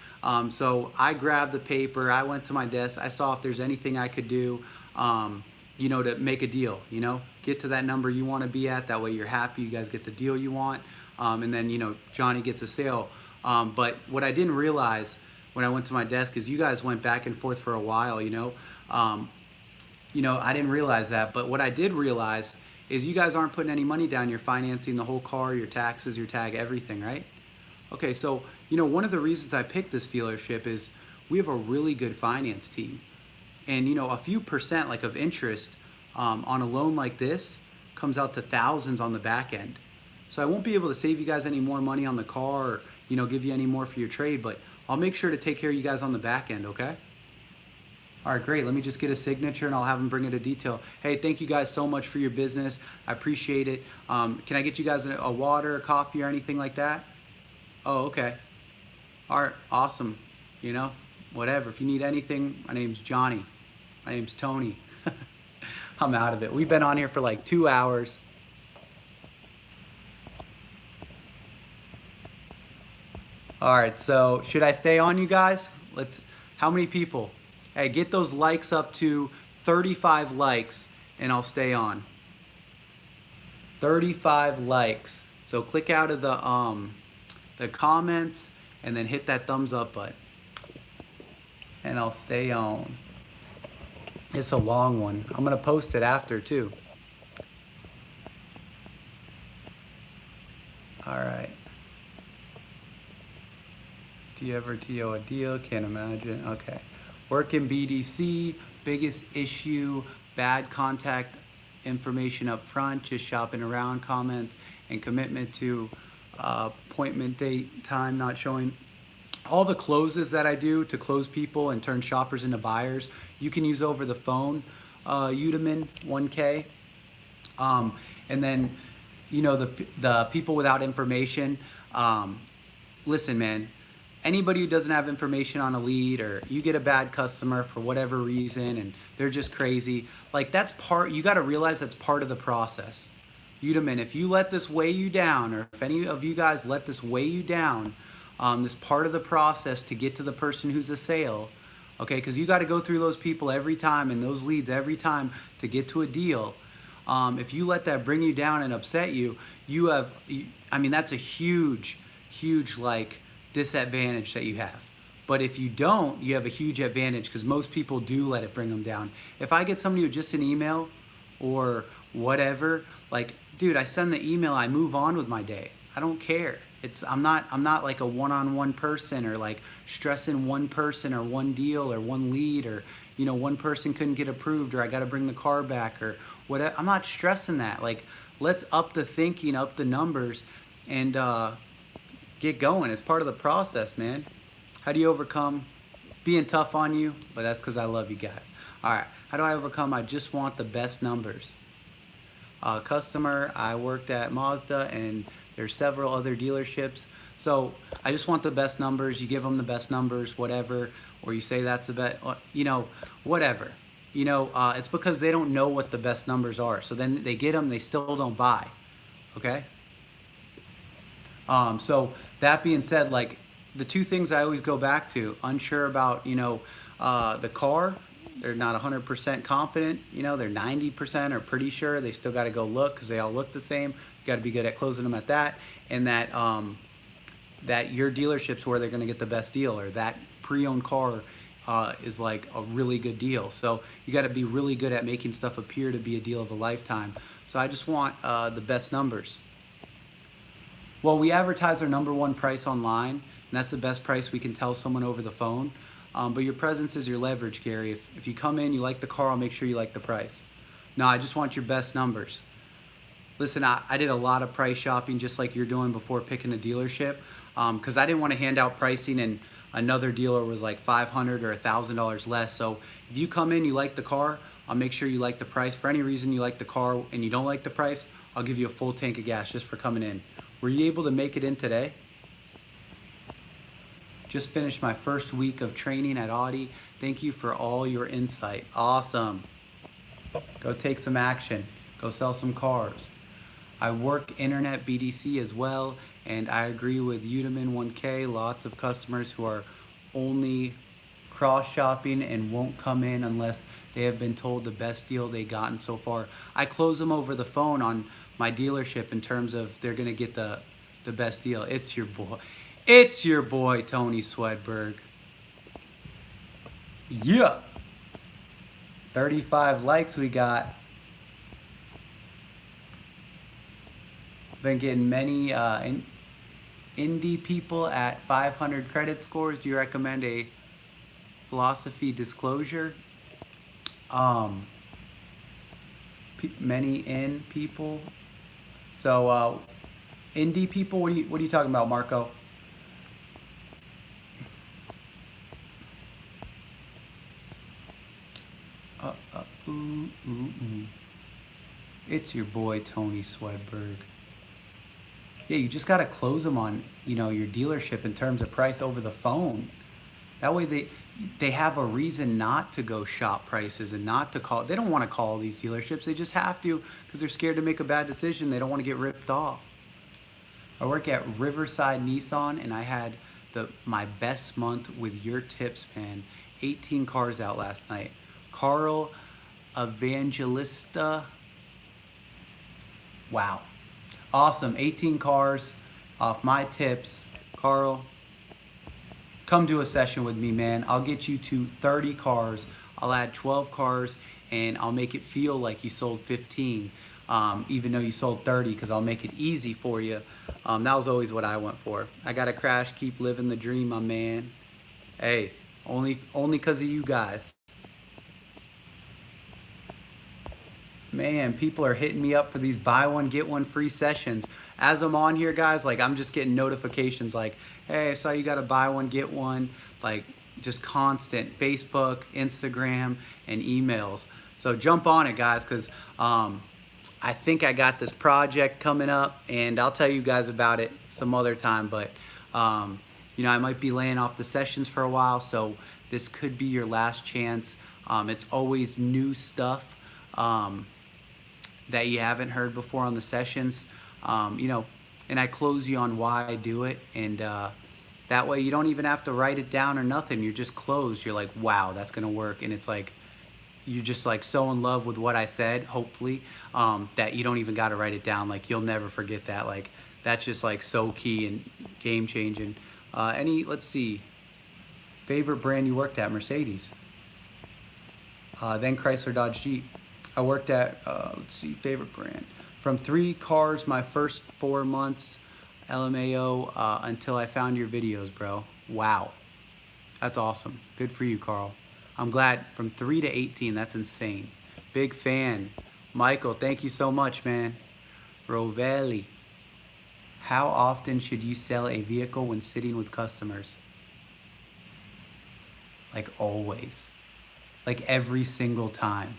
So I grabbed the paper, I went to my desk, I saw if there's anything I could do, to make a deal, get to that number you want to be at. That way you're happy, you guys get the deal you want, and then, Johnny gets a sale. But what I didn't realize when I went to my desk is you guys went back and forth for a while, I didn't realize that. But what I did realize is you guys aren't putting any money down. You're financing the whole car, your taxes, your tag, everything, right? Okay, so You know, one of the reasons I picked this dealership is we have a really good finance team. And, you know, a few percent like of interest on a loan like this comes out to thousands on the back end. So I won't be able to save you guys any more money on the car or, you know, give you any more for your trade, but I'll make sure to take care of you guys on the back end, okay? All right, great. Let me just get a signature and I'll have them bring it a detail. Hey, thank you guys so much for your business. I appreciate it. Can I get you guys a water, a coffee, or anything like that? Oh, okay. All right, awesome. You know, whatever. If you need anything, my name's Johnny. My name's Tony. I'm out of it. We've been on here for like 2 hours. All right, so should I stay on, you guys? How many people? Hey, get those likes up to 35 likes and I'll stay on. 35 likes. So click out of the comments and then hit that thumbs up button. And I'll stay on. It's a long one. I'm gonna post it after too. All right. Do you ever TO a deal? Can't imagine. Okay. Work in BDC, biggest issue, bad contact information up front, just shopping around comments, and commitment to appointment date, time not showing. All the closes that I do to close people and turn shoppers into buyers, you can use over the phone, Udaman 1K. And then, you know, the people without information, listen, man, anybody who doesn't have information on a lead, or you get a bad customer for whatever reason and they're just crazy, like that's you got to realize that's part of the process. Udaman, if you let this weigh you down, or if any of you guys let this weigh you down, this part of the process to get to the person who's a sale, okay, because you got to go through those people every time and those leads every time to get to a deal. If you let that bring you down and upset you, I mean, that's a huge like disadvantage that you have. But if you don't, you have a huge advantage, because most people do let it bring them down. If I get somebody with just an email or whatever, like, dude, I send the email, I move on with my day. I don't care. I'm not like a one-on-one person, or like stressing one person or one deal or one lead, or, you know, one person couldn't get approved, or I got to bring the car back, or whatever. I'm not stressing that. Like, let's up the thinking, up the numbers, and get going. It's part of the process, man. How do you overcome being tough on you? But that's because I love you guys. All right. How do I overcome? I just want the best numbers. Customer, I worked at Mazda and there's several other dealerships. So I just want the best numbers. You give them the best numbers, whatever, or you say that's the best, you know, whatever. You know, it's because they don't know what the best numbers are. So then they get them, they still don't buy. Okay? So that being said, like, the two things I always go back to, unsure about, you know, the car, they're not 100% confident, you know, they're 90% or pretty sure, they still got to go look because they all look the same. You got to be good at closing them at that, and that that your dealership's where they're going to get the best deal, or that pre-owned car is like a really good deal. So you got to be really good at making stuff appear to be a deal of a lifetime. So I just want the best numbers. Well, we advertise our #1 price online, and that's the best price we can tell someone over the phone. But your presence is your leverage, Gary. If you come in, you like the car, I'll make sure you like the price. No, I just want your best numbers. Listen, I did a lot of price shopping just like you're doing before picking a dealership, because I didn't want to hand out pricing and another dealer was like $500 or $1,000 less. So if you come in, you like the car, I'll make sure you like the price. For any reason you like the car and you don't like the price, I'll give you a full tank of gas just for coming in. Were you able to make it in today? Just finished my first week of training at Audi. Thank you for all your insight. Awesome. Go take some action. Go sell some cars. I work internet BDC as well, and I agree with Udaman 1K. Lots of customers who are only cross-shopping and won't come in unless they have been told the best deal they've gotten so far. I close them over the phone on my dealership in terms of they're going to get the best deal. It's your boy. It's your boy, Tony Swedberg. Yeah. 35 likes we got. Been getting many indie people at 500 credit scores, do you recommend a philosophy disclosure? Um, Many in people. So indie people, what are you talking about, Marco? Ooh, ooh, ooh. It's your boy Tony Swedberg. Yeah, you just gotta close them on, your dealership in terms of price over the phone. That way they have a reason not to go shop prices and not to call. They don't want to call these dealerships. They just have to because they're scared to make a bad decision. They don't want to get ripped off. I work at Riverside Nissan, and I had my best month with your tips, man. 18 cars out last night. Carl Evangelista. Wow. Awesome. 18 cars off my tips. Carl, come do a session with me, man. I'll get you to 30 cars. I'll add 12 cars, and I'll make it feel like you sold 15, even though you sold 30, because I'll make it easy for you. That was always what I went for. I got to crash, keep living the dream, my man. Hey, only because of you guys. Man, people are hitting me up for these buy one, get one free sessions. As I'm on here, guys, like I'm just getting notifications like, hey, I saw you got a buy one, get one. Like just constant Facebook, Instagram, and emails. So jump on it, guys, because I think I got this project coming up, and I'll tell you guys about it some other time. But, I might be laying off the sessions for a while, so this could be your last chance. It's always new stuff. That you haven't heard before on the sessions, and I close you on why I do it, and that way you don't even have to write it down or nothing. You're just closed. You're like, wow, that's gonna work, and it's like you're just like so in love with what I said, hopefully, that you don't even got to write it down. Like you'll never forget that. Like that's just like so key and game changing. Let's see, favorite brand you worked at? Mercedes. Then Chrysler, Dodge, Jeep. I worked at, let's see, favorite brand. From 3 cars my first 4 months, LMAO, until I found your videos, bro. Wow. That's awesome. Good for you, Carl. I'm glad. From 3 to 18, that's insane. Big fan. Michael, thank you so much, man. Rovelli. How often should you sell a vehicle when sitting with customers? Like always. Like every single time.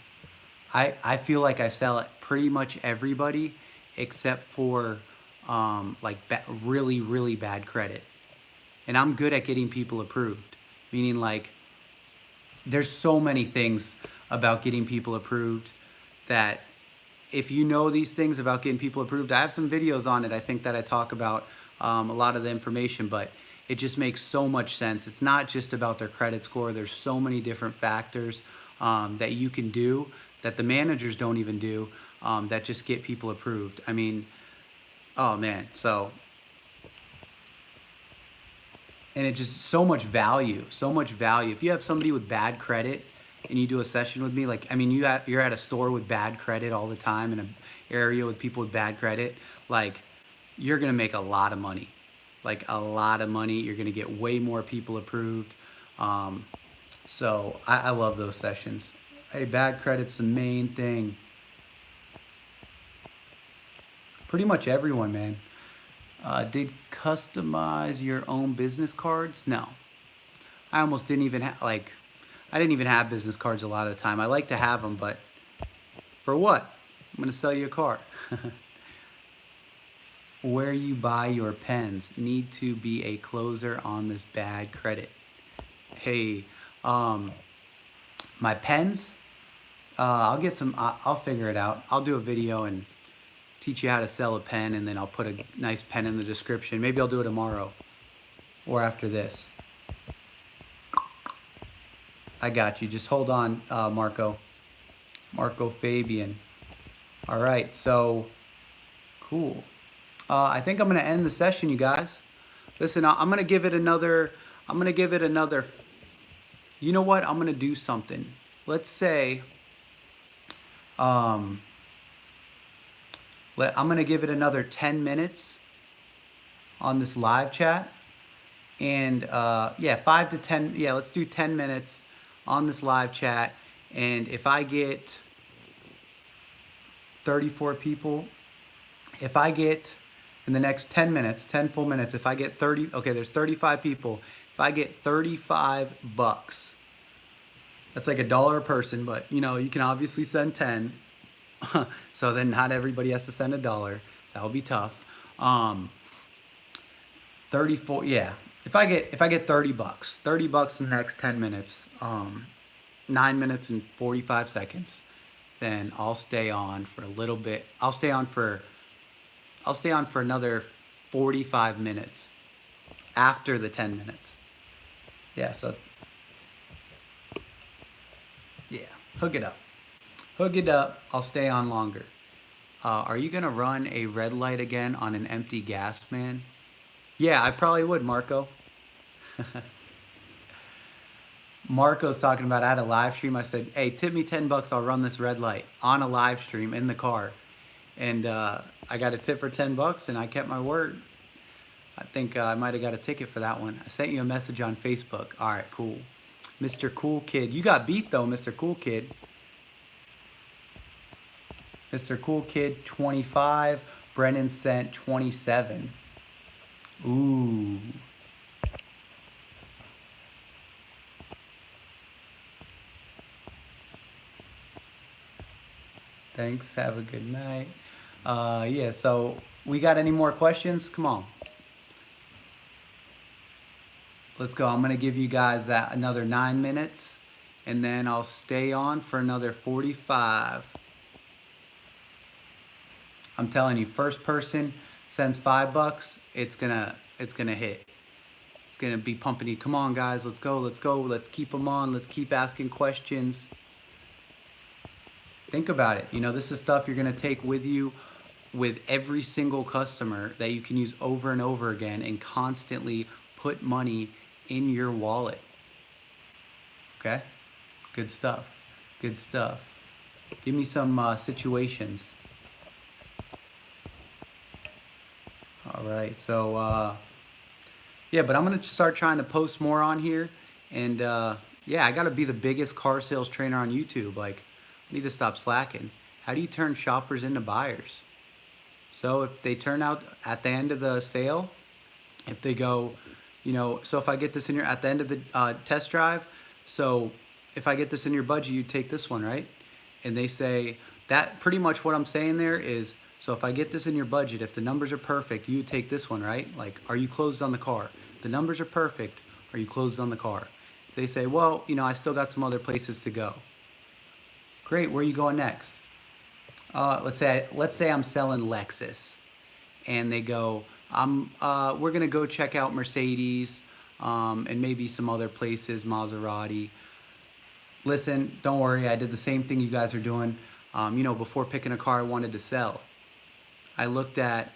I feel like I sell it pretty much everybody except for really, really bad credit. And I'm good at getting people approved. Meaning like there's so many things about getting people approved that if you know these things about getting people approved, I have some videos on it. I think that I talk about a lot of the information, but it just makes so much sense. It's not just about their credit score. There's so many different factors that you can do that the managers don't even do, that just get people approved. I mean, oh man, so, and it just so much value, so much value. If you have somebody with bad credit and you do a session with me, like, I mean, you're at a store with bad credit all the time in an area with people with bad credit, like, you're gonna make a lot of money. Like a lot of money. You're gonna get way more people approved. So I love those sessions. Hey, bad credit's the main thing. Pretty much everyone, man. Did customize your own business cards? No. I almost didn't even have, like, I didn't even have business cards a lot of the time. I like to have them, but for what? I'm going to sell you a car. Where you buy your pens. Need to be a closer on this bad credit. Hey, my pens, I'll get some, I'll figure it out. I'll do a video and teach you how to sell a pen, and then I'll put a nice pen in the description. Maybe I'll do it tomorrow or after this. I got you. Just hold on, Marco. Marco Fabian. All right, so cool. I think I'm going to end the session, you guys. Listen, I'm going to give it another, you know what? I'm going to do something. Let's say, I'm going to give it another 10 minutes. on this live chat. And yeah, 5 to 10, yeah, let's do 10 minutes on this live chat. And if I get 34 people, if I get in the next 10 minutes, 10 full minutes, if I get 30, okay, there's 35 people. If I get 35 bucks, that's like $1 a person, but you know, you can obviously send 10. So then not everybody has to send $1. That would be tough. 34, yeah. If I get 30 bucks, 30 bucks in the next 10 minutes, 9 minutes and 45 seconds, then I'll stay on for a little bit. I'll stay on for another 45 minutes after the 10 minutes. Yeah, so yeah, hook it up. Hook it up. I'll stay on longer. Are you gonna run a red light again on an empty gas man? Yeah, I probably would, Marco. Marco's talking about, I had a live stream. I said, hey, tip me 10 bucks. I'll run this red light on a live stream in the car. And I got a tip for 10 bucks and I kept my word. I think I might have got a ticket for that one. I sent you a message on Facebook. All right, cool. Mr. Cool Kid. You got beat though, Mr. Cool Kid. Mr. Cool Kid, 25. Brennan sent 27. Ooh. Thanks. Have a good night. Yeah, so we got any more questions? Come on. Let's go. I'm going to give you guys that another 9 minutes, and then I'll stay on for another 45. I'm telling you, first person sends $5, it's gonna hit. It's gonna be pumping you. Come on, guys, let's go, let's go. Let's keep them on. Let's keep asking questions. Think about it. You know, this is stuff you're gonna take with you with every single customer that you can use over and over again and constantly put money in your wallet. Okay? Good stuff. Good stuff. Give me some situations. All right, so yeah, but I'm gonna start trying to post more on here, and yeah, I gotta be the biggest car sales trainer on YouTube. Like, I need to stop slacking. How do you turn shoppers into buyers? So if they turn out at the end of the sale, if they go, you know, so if I get this in your, at the end of the test drive, so if I get this in your budget, you take this one, right? And they say, that pretty much what I'm saying there is, so if I get this in your budget, if the numbers are perfect, you take this one, right? Like, are you closed on the car? The numbers are perfect. Are you closed on the car? If they say, well, you know, I still got some other places to go. Great, where are you going next? Let's say I'm selling Lexus, and they go, we're gonna go check out Mercedes, and maybe some other places, Maserati. Listen, don't worry, I did the same thing you guys are doing. You know, before picking a car I wanted to sell, I looked at,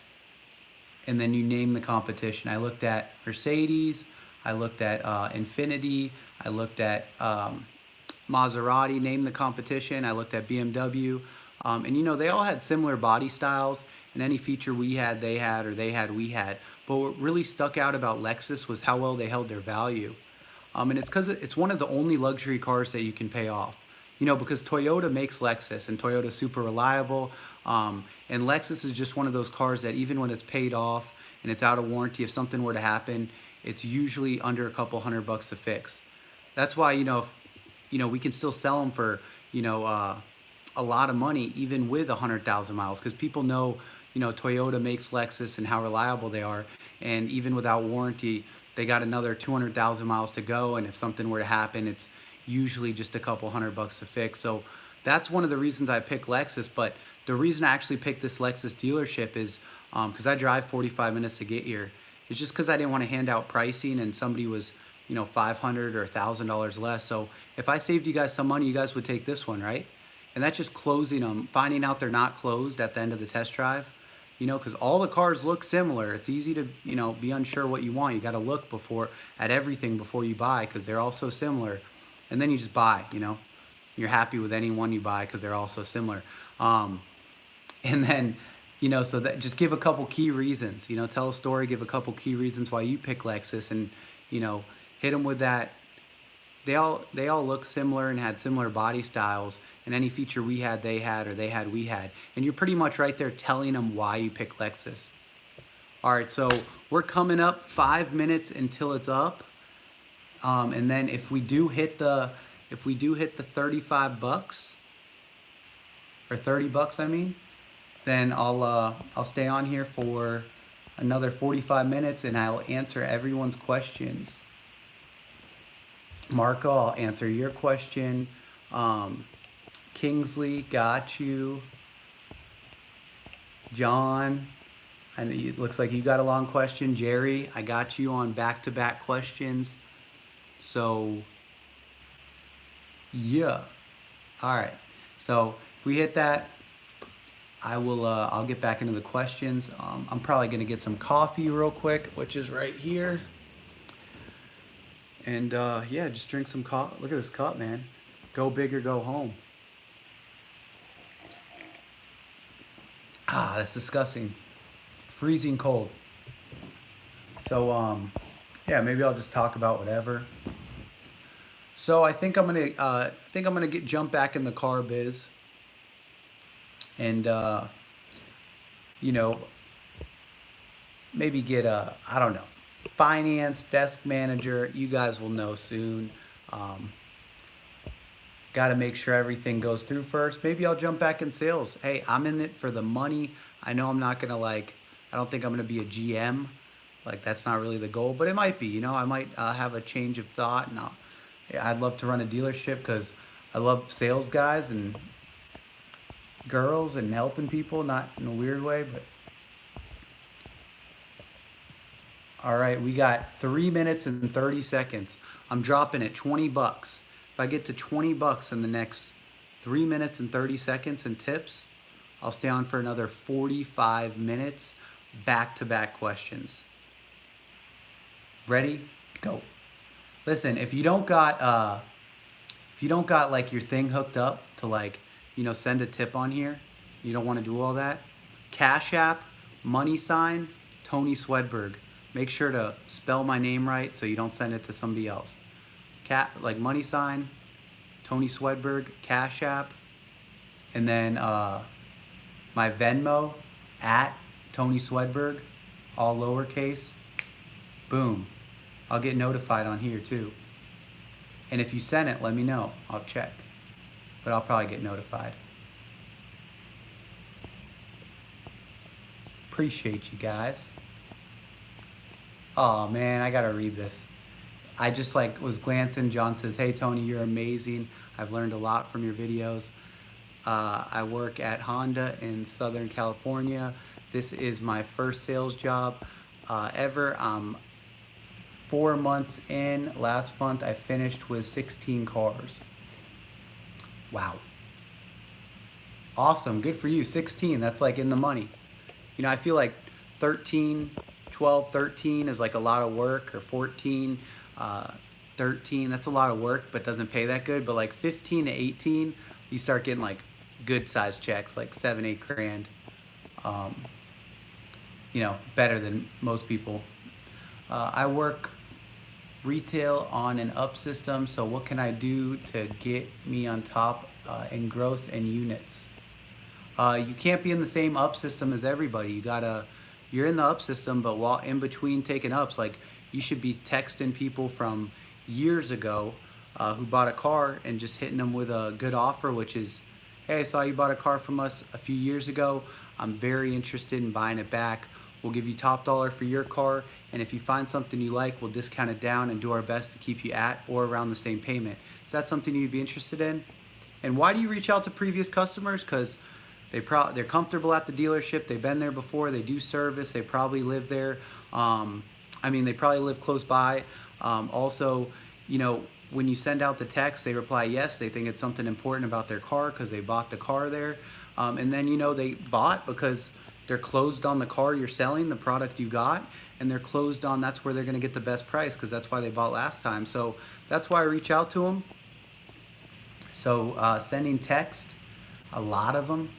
and then you name the competition. I looked at Mercedes, I looked at Infiniti, I looked at Maserati, name the competition. I looked at BMW, and you know, they all had similar body styles, and any feature we had, they had, or they had, we had. But what really stuck out about Lexus was how well they held their value. And it's because it's one of the only luxury cars that you can pay off. You know, because Toyota makes Lexus, and Toyota's super reliable. And Lexus is just one of those cars that even when it's paid off and it's out of warranty, if something were to happen, it's usually under a couple $100 to fix. That's why, you know, if, you know, we can still sell them for, you know, a lot of money even with 100,000 miles, because people know, you know, Toyota makes Lexus and how reliable they are, and even without warranty, they got another 200,000 miles to go, and if something were to happen, it's usually just a couple $100 to fix. So that's one of the reasons I picked Lexus. But the reason I actually picked this Lexus dealership is because I drive 45 minutes to get here. It's just because I didn't want to hand out pricing and somebody was, you know, $500 or $1,000 less. So if I saved you guys some money, you guys would take this one, right? And that's just closing them, finding out they're not closed at the end of the test drive. You know, because all the cars look similar. It's easy to, you know, be unsure what you want. You got to look at everything before you buy, because they're all so similar. And then you just buy, you know. You're happy with any one you buy because they're all so similar. And then, So that just give a couple key reasons, tell a story, give a couple key reasons why you pick Lexus, and, hit them with that. They all look similar and had similar body styles, and any feature we had, they had, or they had, we had. And you're pretty much right there telling them why you pick Lexus. All right, so we're coming up 5 minutes until it's up. And then if we do hit the 35 bucks, or 30 bucks, I mean, then I'll stay on here for another 45 minutes and I'll answer everyone's questions. Marco, I'll answer your question. Kingsley, got you. John, I know it looks like you got a long question. Jerry, I got you on back-to-back questions. So, yeah. All right. So if we hit that, I'll get back into the questions. I'm probably gonna get some coffee real quick, which is right here. And yeah, just drink some coffee. Look at this cup, man. Go big or go home. Ah, that's disgusting. Freezing cold. So yeah, maybe I'll just talk about whatever. So I think I'm gonna jump back in the car biz, and maybe get I don't know, finance, desk manager. You guys will know soon. Got to make sure everything goes through first. Maybe I'll jump back in sales. Hey, I'm in it for the money. I know I'm not gonna I don't think I'm gonna be a GM. That's not really the goal, but it might be. I might have a change of thought, and I'd love to run a dealership because I love sales guys and girls and helping people, not in a weird way, but. All right, we got 3 minutes and 30 seconds. I'm dropping it 20 bucks. If I get to 20 bucks in the next 3 minutes and 30 seconds in tips, I'll stay on for another 45 minutes, back-to-back questions. Ready? Go. Listen, if you don't got your thing hooked up to send a tip on here, you don't want to do all that. Cash App, money sign, Tony Swedberg. Make sure to spell my name right so you don't send it to somebody else. Money sign, Tony Swedberg, Cash App, and then my Venmo at Tony Swedberg, all lowercase. Boom. I'll get notified on here too. And if you send it, let me know. I'll check. But I'll probably get notified. Appreciate you guys. Oh man, I gotta read this. I just was glancing. John says, "Hey Tony, you're amazing. I've learned a lot from your videos. I work at Honda in Southern California. This is my first sales job ever. I'm 4 months in. Last month I finished with 16 cars." Wow. Awesome. Good for you. 16. That's in the money. I feel like 13, 12, 13 is a lot of work, or 14, 13. That's a lot of work, but doesn't pay that good. But 15 to 18, you start getting good size checks, 7, 8 grand. Better than most people. I work retail on an up system, so what can I do to get me on top in gross and units? You can't be in the same up system as everybody. You're in the up system, but while in between taking ups, you should be texting people from years ago who bought a car and just hitting them with a good offer, which is, "Hey, I saw you bought a car from us a few years ago. I'm very interested in buying it back. We'll give you top dollar for your car, and if you find something you like, we'll discount it down and do our best to keep you at or around the same payment." Is that something you'd be interested in? And why do you reach out to previous customers? Because they're comfortable at the dealership. They've been there before. They do service. They probably live there. They probably live close by. Also, when you send out the text, they reply yes. They think it's something important about their car because they bought the car there. And then, they bought because they're closed on the car you're selling, the product you got, and they're closed on that's where they're going to get the best price because that's why they bought last time. So that's why I reach out to them. So sending text, a lot of them.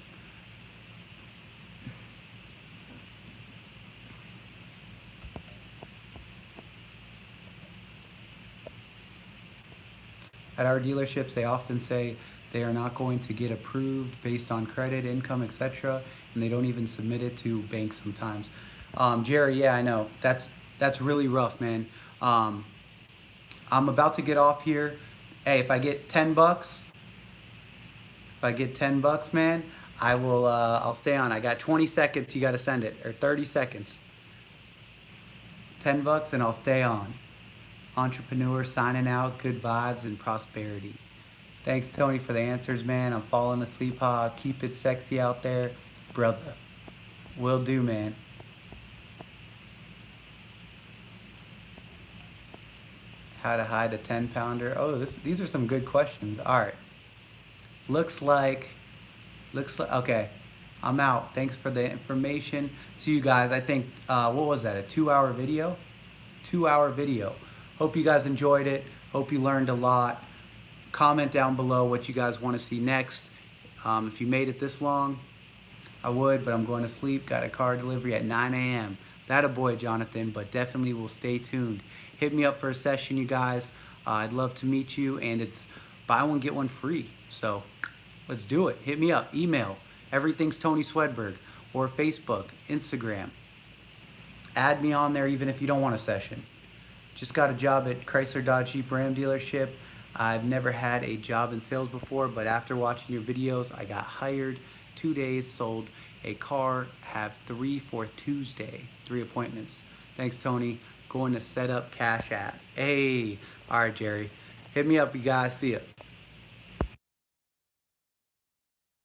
At our dealerships, they often say they are not going to get approved based on credit, income, etc., and they don't even submit it to banks sometimes. Jerry, yeah, I know that's really rough, man. I'm about to get off here. Hey, if I get $10, if I get $10, man, I will. I'll stay on. I got 20 seconds. You got to send it, or 30 seconds. $10, and I'll stay on. Entrepreneur signing out. Good vibes and prosperity. Thanks, Tony, for the answers, man. I'm falling asleep. Keep it sexy out there, brother. Will do, man. How to hide a 10-pounder. Oh, these are some good questions. All right. Looks like, okay. I'm out. Thanks for the information. See you guys. I think, what was that? A 2-hour video? 2-hour video. Hope you guys enjoyed it. Hope you learned a lot. Comment down below what you guys want to see next. If you made it this long, I would, but I'm going to sleep. Got a car delivery at 9 a.m. That a boy, Jonathan, but definitely will stay tuned. Hit me up for a session, you guys. I'd love to meet you, and it's buy one, get one free. So let's do it. Hit me up. Email. Everything's Tony Swedberg, or Facebook, Instagram. Add me on there even if you don't want a session. Just got a job at Chrysler Dodge Jeep Ram dealership. I've never had a job in sales before, but after watching your videos, I got hired. 2 days, sold a car, have 3 for Tuesday. 3 appointments. Thanks, Tony. Going to set up Cash App. Hey, all right, Jerry. Hit me up, you guys. See ya.